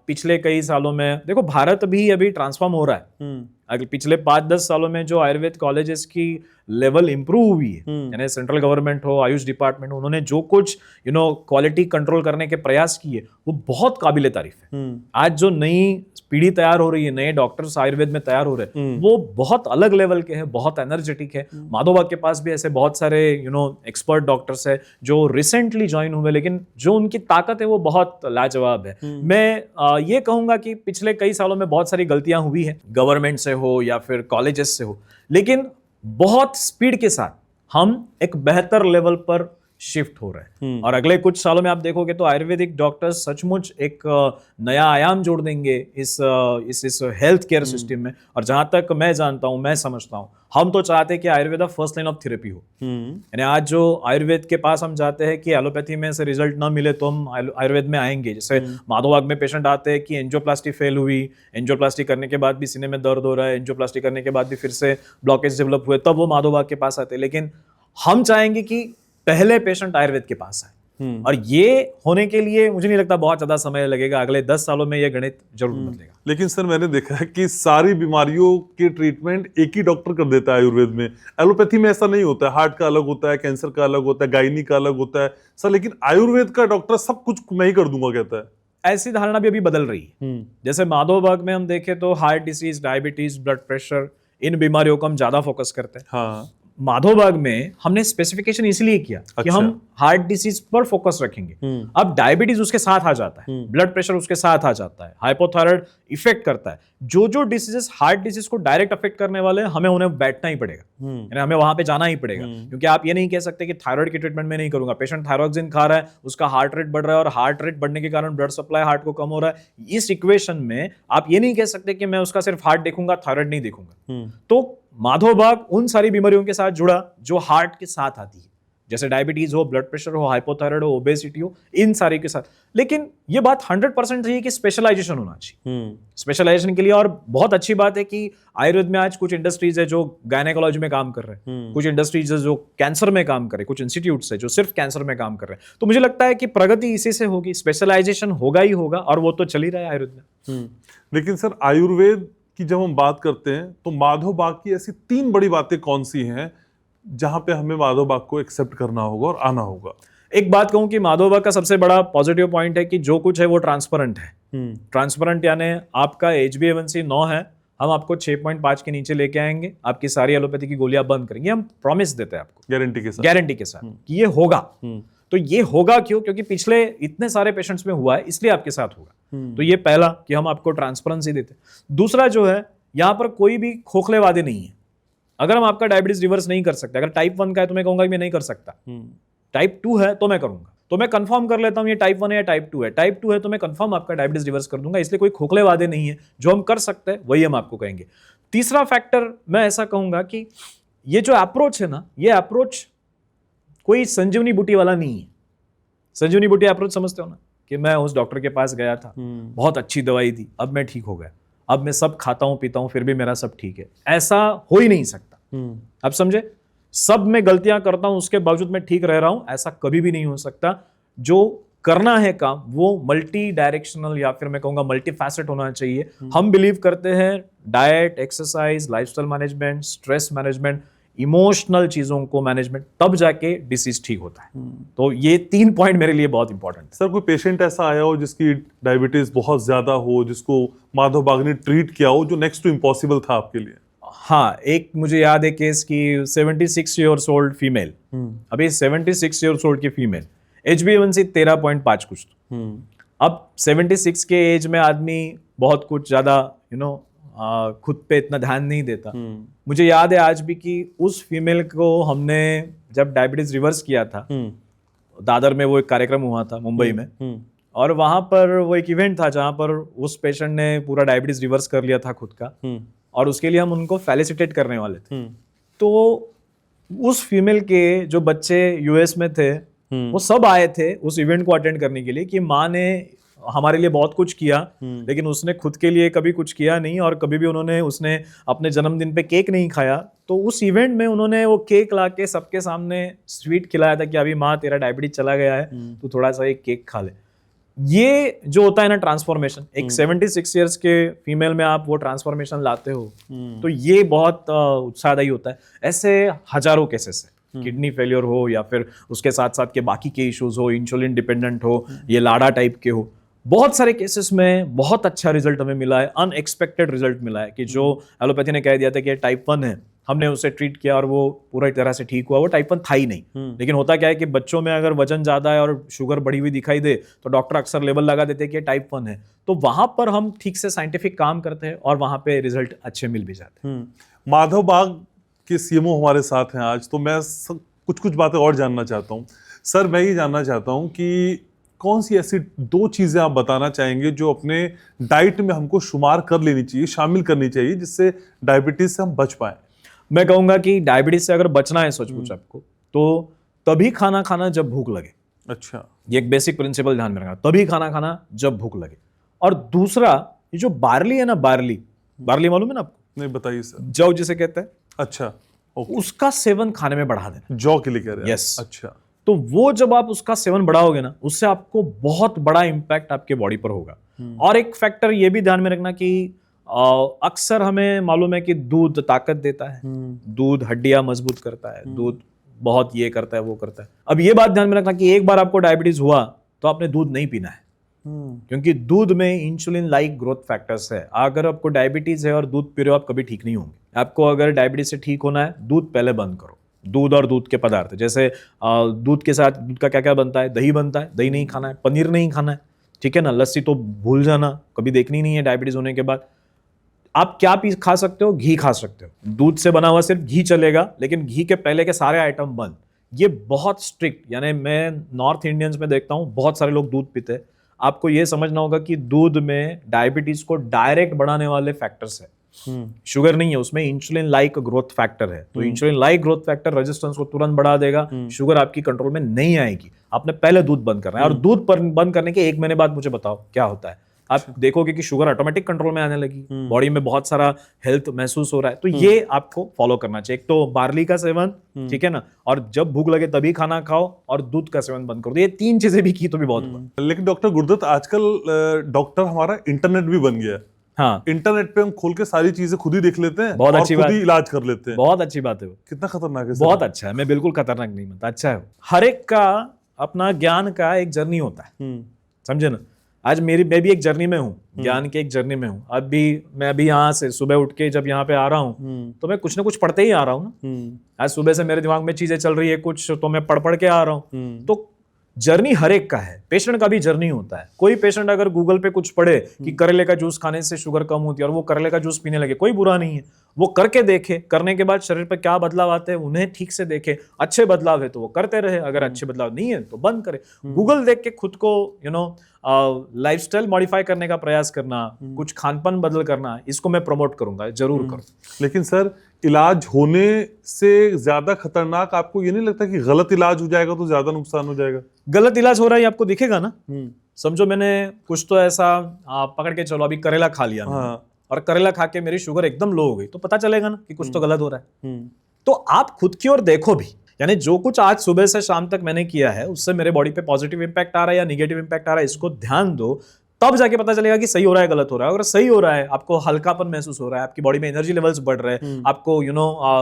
पिछले कई सालों में देखो, भारत भी अभी ट्रांसफॉर्म हो रहा है। अगर पिछले 5-10 सालों में जो आयुर्वेद कॉलेजेस की लेवल इंप्रूव हुई है, यानी सेंट्रल गवर्नमेंट हो, आयुष डिपार्टमेंट, उन्होंने जो कुछ क्वालिटी कंट्रोल करने के प्रयास किए वो बहुत काबिले तारीफ है। आज जो नई पीढ़ी तैयार हो रही है, नए डॉक्टर्स आयुर्वेद में तैयार हो रहे हैं, वो बहुत अलग लेवल के हैं, बहुत एनर्जेटिक है। माधवबाग के पास भी ऐसे बहुत सारे एक्सपर्ट डॉक्टर्स है जो रिसेंटली ज्वाइन हुए, लेकिन जो उनकी ताकत है वो बहुत लाजवाब है। मैं ये कहूंगा कि पिछले कई सालों में बहुत सारी गलतियां हुई है, गवर्नमेंट से हो या फिर कॉलेजेस से हो, लेकिन बहुत स्पीड के साथ हम एक बेहतर लेवल पर शिफ्ट हो रहे हैं। और अगले कुछ सालों में आप देखोगे तो आयुर्वेदिक डॉक्टर्स सचमुच एक नया आयाम जोड़ देंगे इस हेल्थ केयर सिस्टम में। और जहां तक मैं जानता हूं, मैं समझता हूं, हम तो चाहते हैं कि Ayurveda first line of therapy हो। यानी आज जो आयुर्वेद के पास हम जाते हैं कि एलोपैथी में से रिजल्ट ना मिले तो हम आयुर्वेद में आएंगे। जैसे माधोबाग में पेशेंट आते हैं कि एंजियोप्लास्टी फेल हुई, एंजियोप्लास्टी करने के बाद भी सीने में दर्द हो रहा है, एंजियोप्लास्टी करने के बाद भी फिर से ब्लॉकेज डेवलप हुए, तब वो माधोबाग के पास आते हैं। लेकिन हम चाहेंगे कि पहले पेशेंट आयुर्वेद के पास आए। और ये होने के लिए मुझे नहीं लगता बहुत ज्यादा समय लगेगा, अगले 10 सालों में ये गणित जरूर बदलेगा। लेकिन सर मैंने देखा है कि सारी बीमारियों के ट्रीटमेंट एक ही डॉक्टर कर देता है आयुर्वेद में। एलोपैथी में ऐसा नहीं होता है, हार्ट का अलग होता है, कैंसर का अलग होता है, गायनी का अलग होता है सर, लेकिन आयुर्वेद का डॉक्टर सब कुछ मैं ही कर दूंगा कहता है। ऐसी धारणा भी अभी बदल रही है। जैसे माधोबाग में हम देखें तो heart disease, diabetes, blood pressure, इन बीमारियों को हम ज्यादा फोकस करते हैं। हाँ। माधोबाग में हमने स्पेसिफिकेशन इसलिए किया कि हम हार्ट डिसीज पर फोकस रखेंगे। अब डायबिटीज उसके साथ आ जाता है, ब्लड प्रेशर उसके साथ आ जाता है, हाइपोथायराइड इफेक्ट करता है। जो डिसीजेस हार्ट डिसीज को डायरेक्ट अफेक्ट करने वाले, हमें उन्हें बैठना ही पड़ेगा, यानी हमें वहां पे जाना ही पड़ेगा। क्योंकि आप ये नहीं कह सकते कि थायराइड की ट्रीटमेंट में नहीं करूंगा। पेशेंट थायरोक्सिन खा रहा है, उसका हार्ट रेट बढ़ रहा है और हार्ट रेट बढ़ने के कारण ब्लड सप्लाई हार्ट को कम हो रहा है। इस इक्वेशन में आप ये नहीं कह सकते कि मैं उसका सिर्फ हार्ट देखूंगा, थायराइड नहीं देखूंगा। तो माधोबाग उन सारी बीमारियों के साथ जुड़ा जो हार्ट के साथ आती है, जैसे डायबिटीज हो, ब्लड प्रेशर हो, हाइपोथायराइड हो, ओबेसिटी हो, इन सारे के साथ। लेकिन ये बात 100% सही है कि स्पेशलाइजेशन होना चाहिए स्पेशलाइजेशन के लिए। और बहुत अच्छी बात है कि आयुर्वेद में आज कुछ इंडस्ट्रीज है जो गायनेकोलॉजी में काम कर रहे हैं, कुछ इंडस्ट्रीज है जो कैंसर में काम कर रहे हैं, कुछ इंस्टीट्यूट्स है जो सिर्फ कैंसर में काम कर रहे हैं। तो मुझे लगता है कि प्रगति इसी से होगी, स्पेशलाइजेशन होगा ही होगा, और वो तो चल ही रहा है आयुर्वेद में। लेकिन सर आयुर्वेद की जब हम बात करते हैं तो माधोबाग की ऐसी 3 बड़ी बातें कौन सी हैं जहां पे हमें माधोबाग को एक्सेप्ट करना होगा और आना होगा? एक बात कहूं कि माधोबाग का सबसे बड़ा पॉजिटिव पॉइंट है कि जो कुछ है वो ट्रांसपेरेंट है। ट्रांसपेरेंट यानी आपका HbA1c 9 है, हम आपको 6.5 के नीचे लेके आएंगे, आपकी सारी एलोपैथी की गोलियां बंद करेंगे। हम प्रॉमिस देते हैं आपको गारंटी के साथ कि ये होगा। तो ये होगा क्यों? क्योंकि पिछले इतने सारे पेशेंट्स में हुआ है, इसलिए आपके साथ होगा। तो ये पहला कि हम आपको ट्रांसपेरेंसी देते हैं। दूसरा जो है, यहां पर कोई भी खोखले वादे नहीं है। अगर हम आपका डायबिटीज रिवर्स नहीं कर सकते, अगर टाइप 1 का है तो मैं कहूंगा कि मैं नहीं कर सकता, टाइप 2 है तो मैं करूंगा, तो मैं कंफर्म कर लेता हूं ये टाइप 1 है या टाइप 2 है। टाइप 2 है तो मैं कंफर्म आपका डायबिटीज रिवर्स कर दूंगा। इसलिए कोई खोखले वादे नहीं है, जो हम कर सकते हैं वही हम आपको कहेंगे। तीसरा फैक्टर मैं ऐसा कहूंगा कि ये जो अप्रोच है ना, ये अप्रोच कोई संजीवनी बूटी वाला नहीं है। संजीवनी बूटी अप्रोच समझते हो ना, कि मैं उस डॉक्टर के पास गया था, बहुत अच्छी दवाई दी, अब मैं ठीक हो गया, अब मैं सब खाता हूं पीता हूं फिर भी मेरा सब ठीक है। ऐसा हो ही नहीं सकता। आप समझे? सब मैं गलतियां करता हूं उसके बावजूद मैं ठीक रह रहा हूं, ऐसा कभी भी नहीं हो सकता। जो करना है काम वो मल्टी डायरेक्शनल या फिर मैं कहूंगा मल्टी फैसेट होना चाहिए। हम बिलीव करते हैं diet, exercise, lifestyle management, stress management, emotional चीजों को मैनेजमेंट, तब जाके डिसीज ठीक होता है। तो ये 3 पॉइंट मेरे लिए बहुत इंपॉर्टेंट है। सर कोई पेशेंट ऐसा आया हो जिसकी डायबिटीज बहुत ज्यादा हो, जिसको माधोबाग ने ट्रीट किया हो, जो नेक्स्ट टू इम्पॉसिबल था आपके लिए? हाँ, एक मुझे याद है केस की 76 ईयर्स ओल्ड फीमेल। अभी 76 ईयर्स ओल्ड की फीमेल, HbA1c 13.5 कुछ। अब 76 के एज में आदमी बहुत कुछ ज्यादा खुद पे इतना ध्यान नहीं देता। मुझे याद है आज भी कि उस फीमेल को हमने जब डायबिटीज रिवर्स किया था, दादर में वो एक कार्यक्रम हुआ था मुंबई में, और वहां पर वो एक इवेंट था जहां पर उस पेशेंट ने पूरा डायबिटीज रिवर्स कर लिया था खुद का, और उसके लिए हम उनको फेलिसिटेट करने वाले थे। तो उस फीमेल के जो बच्चे US में थे, वो सब आए थे उस इवेंट को अटेंड करने के लिए कि माँ ने हमारे लिए बहुत कुछ किया, लेकिन उसने खुद के लिए कभी कुछ किया नहीं, और कभी भी उसने अपने जन्मदिन पे केक नहीं खाया। तो उस इवेंट में उन्होंने वो केक ला के सबके सामने स्वीट खिलाया था कि अभी माँ तेरा डायबिटीज चला गया है, तो थोड़ा सा एक केक खा ले। ये जो होता है ना ट्रांसफॉर्मेशन, एक 76 इयर्स के फीमेल में आप वो ट्रांसफॉर्मेशन लाते हो, तो ये बहुत उत्साहदायी होता है। ऐसे हजारों केसेस है, किडनी फेलियर हो या फिर उसके साथ साथ के बाकी के इश्यूज हो, इंसुलिन डिपेंडेंट हो, ये लाडा टाइप के हो, बहुत सारे केसेस में बहुत अच्छा रिजल्ट हमें मिला है, अनएक्सपेक्टेड रिजल्ट मिला है कि जो एलोपैथी ने कह दिया था कि टाइप 1 है, हमने उसे ट्रीट किया और वो पूरी तरह से ठीक हुआ, वो टाइप 1 था ही नहीं। लेकिन होता क्या है कि बच्चों में अगर वजन ज्यादा है और शुगर बढ़ी हुई दिखाई दे तो डॉक्टर अक्सर लेबल लगा देते हैं कि टाइप 1 है। तो वहां पर हम ठीक से साइंटिफिक काम करते हैं और वहां पे रिजल्ट अच्छे मिल भी जाते हैं। माधोबाग के CMO हमारे साथ हैं आज, तो मैं कुछ बातें और जानना चाहता हूँ। सर मैं ये जानना चाहता हूं कि कौन सी ऐसी 2 चीजें आप बताना चाहेंगे जो अपने डाइट में हमको शुमार कर लेनी चाहिए, शामिल करनी चाहिए, जिससे डायबिटीज से हम बच पाए? मैं कहूंगा कि डायबिटीज से अगर बचना है सचमुच आपको, तो तभी खाना खाना जब भूख लगे। अच्छा, ये एक बेसिक प्रिंसिपल ध्यान में रखना, तभी खाना खाना जब भूख लगे। और दूसरा, ये जो बार्ली है ना, बार्ली मालूम है ना आपको? नहीं बताइए सर। जौ जिसे कहते हैं, अच्छा, ओके। उसका सेवन खाने में बढ़ा देना। जौ के लिए कह रहे हैं? Yes. अच्छा, तो वो जब आप उसका सेवन बढ़ाओगे ना, उससे आपको बहुत बड़ा इंपैक्ट आपके बॉडी पर होगा। और एक फैक्टर ये भी ध्यान में रखना कि अक्सर हमें मालूम है कि दूध ताकत देता है, दूध हड्डियां मजबूत करता है, दूध बहुत ये करता है वो करता है। अब ये बात ध्यान में रखना कि एक बार आपको डायबिटीज हुआ तो आपने दूध नहीं पीना है, क्योंकि दूध में इंसुलिन लाइक ग्रोथ फैक्टर्स है। अगर आपको डायबिटीज है और दूध पी रहे हो, आप कभी ठीक नहीं होंगे। आपको अगर डायबिटीज से ठीक होना है, दूध पहले बंद करो। दूध और दूध के पदार्थ, जैसे दूध के साथ दूध का क्या क्या बनता है, दही बनता है, दही नहीं खाना है, पनीर नहीं खाना है, ठीक है ना। लस्सी तो भूल जाना, कभी देखनी नहीं है डायबिटीज होने के बाद। आप क्या खा सकते हो? घी खा सकते हो। दूध से बना हुआ सिर्फ घी चलेगा, लेकिन घी के पहले के सारे आइटम बंद। ये बहुत स्ट्रिक्ट, यानी मैं नॉर्थ इंडियंस में देखता हूँ बहुत सारे लोग दूध पीते हैं। आपको ये समझना होगा कि दूध में डायबिटीज को डायरेक्ट बढ़ाने वाले फैक्टर्स है, शुगर नहीं है उसमें, इंसुलिन लाइक ग्रोथ फैक्टर है। तो insulin like growth factor resistance को तुरंत बढ़ा देगा, शुगर आपकी कंट्रोल में नहीं आएगी। आपने पहले दूध बंद करना है, और दूध बंद करने के 1 महीने बाद मुझे बताओ क्या होता है। आप देखोगे कि शुगर ऑटोमेटिक कंट्रोल में आने लगी, बॉडी में बहुत सारा हेल्थ महसूस हो रहा है। तो ये आपको फॉलो करना चाहिए। एक तो बार्ली का सेवन, ठीक है ना, और जब भूख लगे तभी खाना खाओ, और दूध का सेवन बंद कर दो। ये 3 चीजें भी की तो भी बहुत हुआ। लेकिन डॉक्टर गुरदत्त, आजकल डॉक्टर हमारा इंटरनेट भी बन गया है। हाँ, इंटरनेट पे हम खोल के सारी चीजें खुद ही देख लेते हैं, बहुत और अच्छी खुद बात, ही इलाज कर लेते हैं। बहुत अच्छी बात है वो। कितना खतरनाक है सर? बहुत अच्छा है, मैं बिल्कुल खतरनाक नहीं मानता, अच्छा है। हर एक का अपना ज्ञान का एक जर्नी होता है, समझे ना। आज मैं भी एक जर्नी में हूँ, ज्ञान के एक जर्नी में हूँ। मैं अभी यहाँ से सुबह उठ के जब यहाँ पे आ रहा हूँ, तो मैं कुछ ना कुछ पढ़ते ही आ रहा हूँ ना। आज सुबह से मेरे दिमाग में चीजें चल रही है कुछ, तो मैं पढ़ के आ रहा हूँ। तो जर्नी हर एक का है। पेशेंट का भी जर्नी होता है। कोई पेशेंट अगर गूगल पे कुछ पढ़े कि करेले का जूस खाने से शुगर कम होती है, और वो करेले का जूस पीने लगे, कोई बुरा नहीं है। वो करके देखे, करने के बाद शरीर पर क्या बदलाव आते हैं उन्हें ठीक से देखे। अच्छे बदलाव है तो वो करते रहे, अगर अच्छे बदलाव नहीं है तो बंद करे। गूगल देख के खुद को लाइफस्टाइल मॉडिफाई करने का प्रयास करना, कुछ खानपान बदल करना, इसको मैं प्रमोट करूंगा, जरूर करूँ। लेकिन सर, इलाज होने से ज्यादा खतरनाक आपको ये नहीं लगता कि गलत इलाज हो जाएगा तो ज्यादा नुकसान हो जाएगा? गलत इलाज हो रहा है आपको दिखेगा ना। समझो मैंने कुछ तो ऐसा पकड़ के चलो, अभी करेला खा लिया हाँ। और करेला खा के मेरी शुगर एकदम लो हो गई, तो पता चलेगा ना कि कुछ तो गलत हो रहा है। तो आप खुद की ओर देखो भी, यानी जो कुछ आज सुबह से शाम तक मैंने किया है उससे मेरे बॉडी पे पॉजिटिव इंपैक्ट आ रहा है या निगेटिव इंपैक्ट आ रहा है, इसको ध्यान दो। तब जाके पता चलेगा कि सही हो रहा है गलत हो रहा है। अगर सही हो रहा है, आपको हल्कापन महसूस हो रहा है, आपकी बॉडी में एनर्जी लेवल्स बढ़ रहे हैं, आपको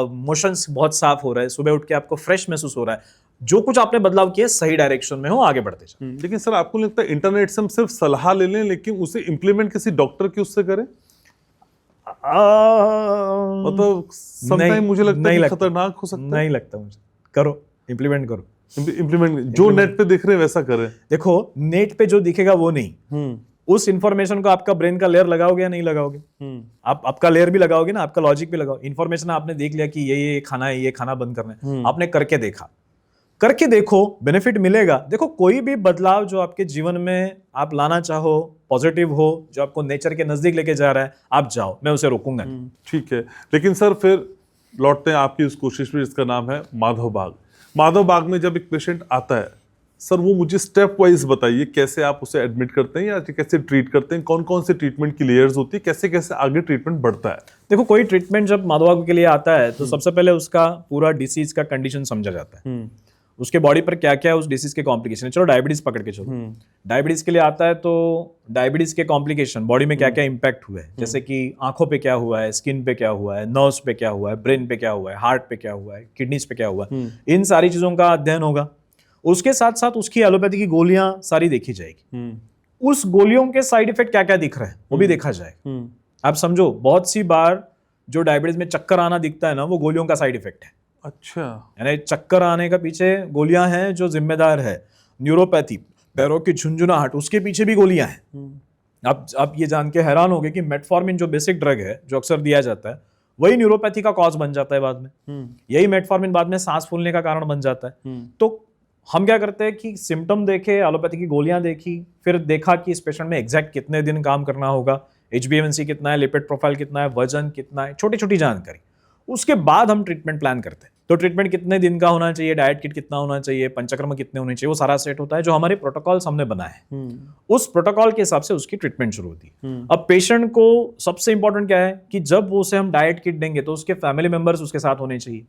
मोशंस बहुत साफ हो रहे हैं, सुबह उठ के आपको फ्रेश महसूस हो रहा है, जो कुछ आपने बदलाव किए सही डायरेक्शन में हो, आगे बढ़ते जाओ। लेकिन सर, आपको लगता है इंटरनेट से हम सिर्फ सलाह ले लें, लेकिन उसे इंप्लीमेंट किसी डॉक्टर की उससे करें? मतलब समटाइम मुझे लगता है कि खतरनाक हो सकता है। नहीं लगता मुझे। करो, इंप्लीमेंट करो। इंप्लीमेंट जो नेट पे देख रहे हैं वैसा करें। देखो, नेट पे जो दिखेगा वो नहीं, उस इंफॉर्मेशन को आपका ब्रेन का लेयर लगाओगे या नहीं लगाओगे? आपका लेयर भी लगाओगे ना, आपका लॉजिक भी लगाओ। इंफॉर्मेशन आपने देख लिया कि ये खाना है, ये खाना बंद करना है, आपने करके देखा, करके देखो, बेनिफिट मिलेगा। देखो, कोई भी बदलाव जो आपके जीवन में आप लाना चाहो, पॉजिटिव हो, जो आपको नेचर के नजदीक लेके जा रहा है, आप जाओ, मैं उसे रोकूंगा। ठीक है, लेकिन सर फिर लौटते हैं आपकी उस कोशिश में जिसका नाम है माधव बाग। माधव बाग में जब एक पेशेंट आता है सर, वो मुझे स्टेप वाइज बताइए, कैसे आप उसे एडमिट करते हैं या कैसे ट्रीट करते हैं, कौन कौन से ट्रीटमेंट की लेयर्स होती है, कैसे कैसे आगे ट्रीटमेंट बढ़ता है? देखो, कोई ट्रीटमेंट जब माधव बाग के लिए आता है तो सबसे पहले उसका पूरा डिसीज का कंडीशन समझा जाता है, उसके बॉडी पर क्या क्या है उस डिसीज के कॉम्प्लिकेशन है। चलो डायबिटीज पकड़ के चलो, डायबिटीज के लिए आता है तो डायबिटीज के कॉम्प्लिकेशन, बॉडी में क्या क्या इंपैक्ट हुए हैं, जैसे कि आंखों पे क्या हुआ है, स्किन पे क्या हुआ है, नर्व्स पे क्या हुआ है, ब्रेन पे क्या हुआ है, हार्ट पे क्या हुआ है, किडनीज पे क्या हुआ है, इन सारी चीजों का अध्ययन होगा। उसके साथ साथ उसकी एलोपैथी की गोलियां सारी देखी जाएगी, उस गोलियों के साइड इफेक्ट क्या क्या दिख रहे हैं वो भी देखा जाएगा। आप समझो, बहुत सी बार जो डायबिटीज में चक्कर आना दिखता है ना, वो गोलियों का साइड इफेक्ट है। अच्छा, यानी चक्कर आने का पीछे गोलियां हैं जो जिम्मेदार है। न्यूरोपैथी, पैरों की झुंझुनाहट, उसके पीछे भी गोलियां हैं। आप ये जान के हैरान होंगे कि मेटफॉर्मिन जो बेसिक ड्रग है जो अक्सर दिया जाता है, वही न्यूरोपैथी का कॉज बन जाता है बाद में। यही मेटफॉर्मिन बाद में सांस फूलने का कारण बन जाता है। तो हम क्या करते हैं कि सिम्टम देखे, एलोपैथी की गोलियां देखी, फिर देखा कि इस पेशेंट में एग्जैक्ट कितने दिन काम करना होगा, HbA1c कितना है, लिपिड प्रोफाइल कितना है, वजन कितना है, छोटी छोटी जानकारी। उसके बाद हम ट्रीटमेंट प्लान करते हैं। तो ट्रीटमेंट कितने दिन का होना चाहिए, डाइट किट कितना होना चाहिए, पंचकर्म कितने होने चाहिए, वो सारा सेट होता है जो हमारे प्रोटोकॉल्स हमने बनाए हैं। उस प्रोटोकॉल के हिसाब से उसकी ट्रीटमेंट शुरू होती है। अब पेशेंट को सबसे इंपॉर्टेंट क्या है कि जब उसे हम डाइट किट देंगे तो उसके फैमिली मेंबर्स उसके साथ होने चाहिए।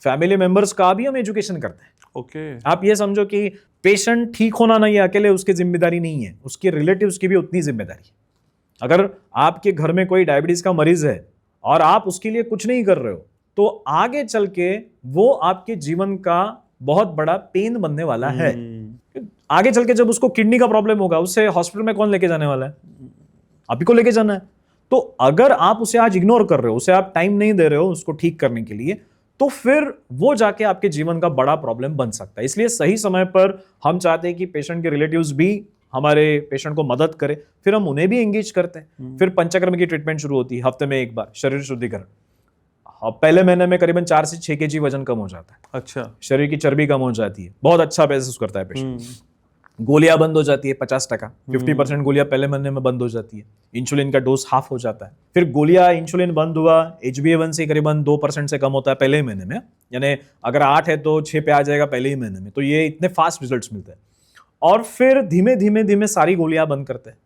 फैमिली मेंबर्स का भी हम एजुकेशन करते हैं। ओके। आप ये समझो कि पेशेंट ठीक होना नहीं है अकेले उसकी जिम्मेदारी नहीं है, उसके रिलेटिव्स की भी उतनी जिम्मेदारी है। अगर आपके घर में कोई डायबिटीज का मरीज है और आप उसके लिए कुछ नहीं कर रहे हो तो आगे चल के वो आपके जीवन का बहुत बड़ा पेन बनने वाला है। आगे चल के जब उसको किडनी का प्रॉब्लम होगा उसे हॉस्पिटल में कौन लेके जाने वाला है? आप ही को लेके जाना है। तो अगर आप उसे आज इग्नोर कर रहे हो, उसे आप टाइम नहीं दे रहे हो उसको ठीक करने के लिए, तो फिर वो जाके आपके जीवन का बड़ा प्रॉब्लम बन सकता है। इसलिए सही समय पर हम चाहते हैं कि पेशेंट के रिलेटिव्स भी हमारे पेशेंट को मदद करें, फिर हम उन्हें भी एंगेज करते हैं। फिर पंचकर्म की ट्रीटमेंट शुरू होती है, हफ्ते में एक बार शरीर शुद्धिकरण। पहले महीने में करीबन 4 से 6 kg वजन कम हो जाता है। अच्छा। शरीर की चर्बी कम हो जाती है, बहुत अच्छा महसूस करता है पेशेंट। गोलियां बंद हो जाती है 50%, 50% गोलियां पहले महीने में बंद हो जाती है। इंसुलिन का डोज हाफ हो जाता है। फिर गोलियां इंसुलिन बंद हुआ, HbA1c करीबन 2% से कम होता है पहले ही महीने में, यानी अगर 8 है तो 6 पे आ जाएगा पहले ही महीने में। तो ये इतने फास्ट रिजल्ट्स मिलते हैं। और फिर धीमे धीमे धीमे सारी गोलियां बंद करते हैं।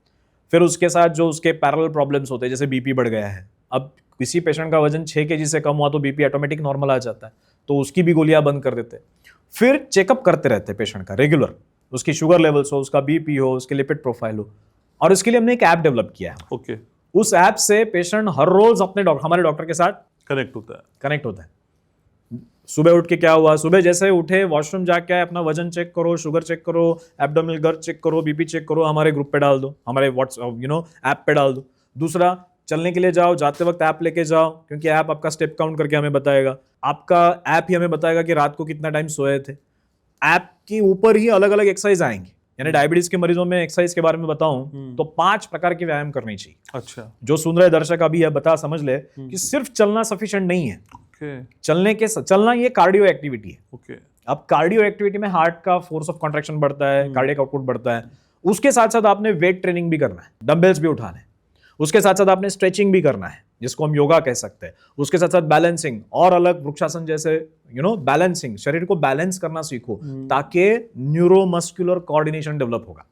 फिर उसके साथ जो उसके पैरेलल प्रॉब्लम्स होते हैं, जैसे बीपी बढ़ गया है, अब किसी पेशेंट का वजन 6 kg से कम हुआ तो बीपी ऑटोमेटिक नॉर्मल आ जाता है, तो उसकी भी गोलियां बंद कर देते हैं। फिर चेकअप करते रहते हैं पेशेंट का रेगुलर, उसकी शुगर लेवल्स हो, उसका बीपी हो, उसके लिपिड प्रोफाइल हो। और इसके लिए हमने एक ऐप डेवलप किया है। ओके। उस ऐप से पेशेंट हर रोज अपने हमारे डॉक्टर के साथ कनेक्ट होता है। सुबह उठ के क्या हुआ, सुबह जैसे उठे वॉशरूम जाके आए, अपना वजन चेक करो, शुगर चेक करो, एब्डोमिनल गर्ल चेक करो, बीपी चेक करो, हमारे ग्रुप पे डाल दो, हमारे व्हाट्सएप ऐप पे डाल दो। दूसरा, चलने के लिए जाओ, जाते वक्त ऐप लेके जाओ, क्योंकि ऐप आपका स्टेप काउंट करके हमें बताएगा। आपका ऐप ही हमें बताएगा कि रात को कितना टाइम सोए थे। ऐप के ऊपर ही अलग अलग एक्सरसाइज आएंगे, यानी डायबिटीज के मरीजों में एक्सरसाइज के बारे में बताऊं तो 5 प्रकार के व्यायाम करनी चाहिए। अच्छा। जो सुन रहे दर्शक अभी है बता समझ ले कि सिर्फ चलना सफिशिएंट नहीं है। चलना ये कार्डियो एक्टिविटी है। ओके। अब कार्डियो एक्टिविटी में हार्ट का फोर्स ऑफ कॉन्ट्रैक्शन बढ़ता है, कार्डियक आउटपुट बढ़ता है। उसके साथ साथ आपने वेट ट्रेनिंग भी करना है, डंबल्स भी उठाने, उसके साथ साथ आपने स्ट्रेचिंग भी करना है जिसको हम योगा कह सकते हैं। उसके साथ साथ बैलेंसिंग और अलग वृक्षासन जैसे बैलेंसिंग, शरीर को बैलेंस करना सीखो ताकि न्यूरोमस्कुलर कोऑर्डिनेशन डेवलप होगा।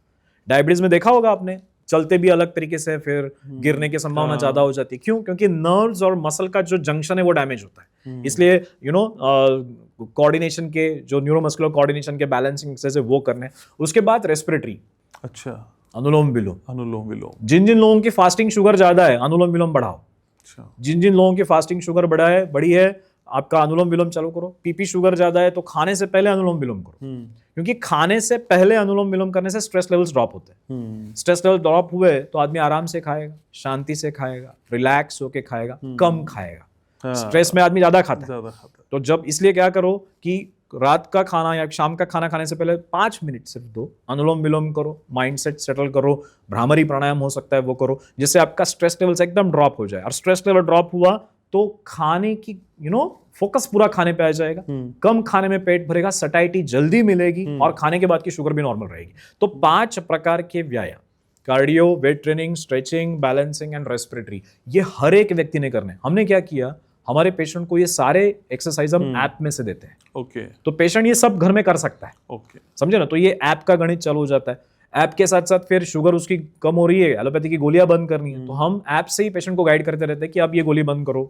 डायबिटीज में देखा होगा आपने, चलते भी अलग तरीके से, फिर गिरने की संभावना ज्यादा हो जाती है। क्यों? क्योंकि नर्व्स और मसल का जो जंक्शन है वो डैमेज होता है। इसलिए कोऑर्डिनेशन के जो न्यूरोमस्कुलर कोऑर्डिनेशन के बैलेंसिंग से वो करने। उसके बाद रेस्पिरेटरी। अच्छा। अनुलोम विलोम। जिन जिन लोगों की फास्टिंग शुगर ज्यादा है अनुलोम विलोम बढ़ाओ। अच्छा। जिन जिन लोगों की फास्टिंग शुगर बड़ी है आपका अनुलोम विलोम चालू करो। पीपी शुगर ज्यादा है तो खाने से पहले अनुलोम विलोम करो, क्योंकि खाने से पहले अनुलोम विलोम करने से स्ट्रेस लेवल्स ड्रॉप होते हैं। स्ट्रेस लेवल ड्रॉप हुए तो आदमी आराम से खाएगा, शांति से खाएगा, रिलैक्स होके खाएगा, कम खाएगा। स्ट्रेस में आदमी ज्यादा खाता है। तो जब इसलिए क्या करो कि रात का खाना या शाम का खाना खाने से पहले 5 मिनट सिर्फ दो, अनुलोम विलोम करो, माइंडसेट सेटल करो, भ्रामरी प्राणायाम हो सकता है वो करो, जिससे आपका स्ट्रेस लेवल एकदम ड्रॉप हो जाए। और स्ट्रेस लेवल ड्रॉप हुआ तो खाने की फोकस पूरा खाने पे आ जाएगा, कम खाने में पेट भरेगा, सटाइटी जल्दी मिलेगी और खाने के बाद की शुगर भी नॉर्मल रहेगी। तो 5 प्रकार के व्यायाम, cardio, weight training, stretching, balancing and respiratory, ये हर एक व्यक्ति ने करने। हमने क्या किया, हमारे पेशेंट को ये सारे एक्सरसाइज हम ऐप में से देते हैं। ओके। तो पेशेंट ये सब घर में कर सकता है। ओके। समझे ना? तो ये ऐप का गणित चालू हो जाता है। ऐप के साथ साथ फिर शुगर उसकी कम हो रही है, एलोपैथी की गोलियां बंद करनी है, तो हम ऐप से ही पेशेंट को गाइड करते रहते हैं कि अब ये गोली बंद करो,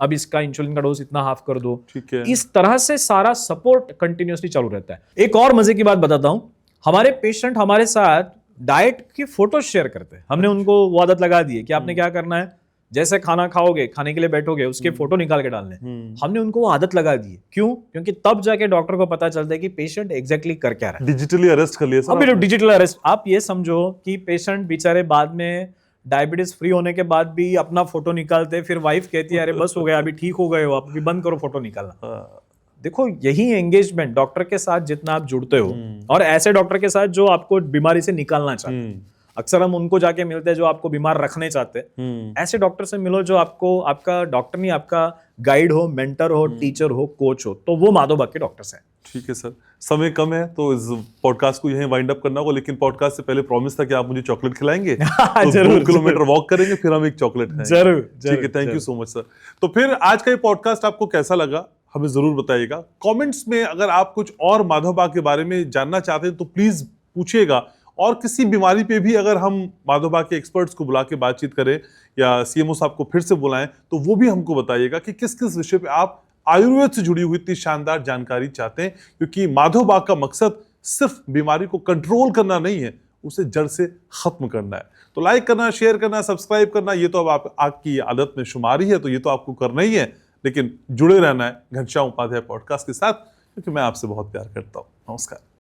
अब इसका इंसुलिन का डोज इतना हाफ कर दो। ठीक है। इस तरह से सारा सपोर्ट कंटिन्यूअसली चालू रहता है। एक और मजे की बात बताता हूं, हमारे पेशेंट हमारे साथ डाइट की फोटो शेयर करते हैं। हमने उनको वो आदत लगा दी है कि आपने क्या करना है, जैसे खाना खाओगे, खाने के लिए बैठोगे, उसके फोटो निकाल के डालने। हमने उनको वो आदत लगा दी है। क्यों? क्योंकि तब जाके डॉक्टर को पता चलता है कि पेशेंट एग्जैक्टली कर क्या रहा है। डिजिटली अरेस्ट कर लिया सर। Digital arrest. आप ये समझो कि पेशेंट बेचारे बाद में डायबिटीज फ्री होने के बाद भी अपना फोटो निकालते, फिर वाइफ कहती है अरे बस हो गया, अभी ठीक हो गए हो, आप अभी बंद करो फोटो निकालना। देखो, यही एंगेजमेंट डॉक्टर के साथ जितना आप जुड़ते हो, और ऐसे डॉक्टर के साथ जो आपको बीमारी से निकालना चाहते हैं। अक्सर हम उनको जाके मिलते हैं जो आपको बीमार रखने चाहते हैं। ऐसे डॉक्टर से मिलो जो आपको, आपका डॉक्टर नहीं, आपका गाइड हो, मेंटर हो, टीचर हो, कोच हो। तो वो माधव बाग के डॉक्टर्स हैं। ठीक है सर। समय कम है तो इस पॉडकास्ट को यहीं वाइंड अप करना होगा, लेकिन पॉडकास्ट से पहले प्रॉमिस था कि आप मुझे चॉकलेट खिलाएंगे। तो जरूर, 2 किलोमीटर वॉक करेंगे फिर हम एक चॉकलेट खाएंगे। जरूर ठीक है, thank you so much sir. तो फिर आज का ये पॉडकास्ट आपको कैसा लगा हमें जरूर बताइएगा कमेंट्स में। अगर आप कुछ और माधव बाग के बारे में जानना चाहते हैं तो प्लीज पूछिएगा, और किसी बीमारी पे भी अगर हम माधव बाग के एक्सपर्ट्स को बुला के बातचीत करें या सीएमओ साहब को फिर से बुलाएं तो वो भी हमको बताइएगा कि किस किस विषय पे आप आयुर्वेद से जुड़ी हुई इतनी शानदार जानकारी चाहते हैं, क्योंकि माधव बाग का मकसद सिर्फ बीमारी को कंट्रोल करना नहीं है, उसे जड़ से खत्म करना है। तो लाइक करना, शेयर करना, सब्सक्राइब करना, ये तो अब आपकी आदत में शुमार ही है, तो ये तो आपको करना ही है, लेकिन जुड़े रहना है घनश्याम उपाध्याय पॉडकास्ट के साथ, क्योंकि मैं आपसे बहुत प्यार करता हूं। नमस्कार।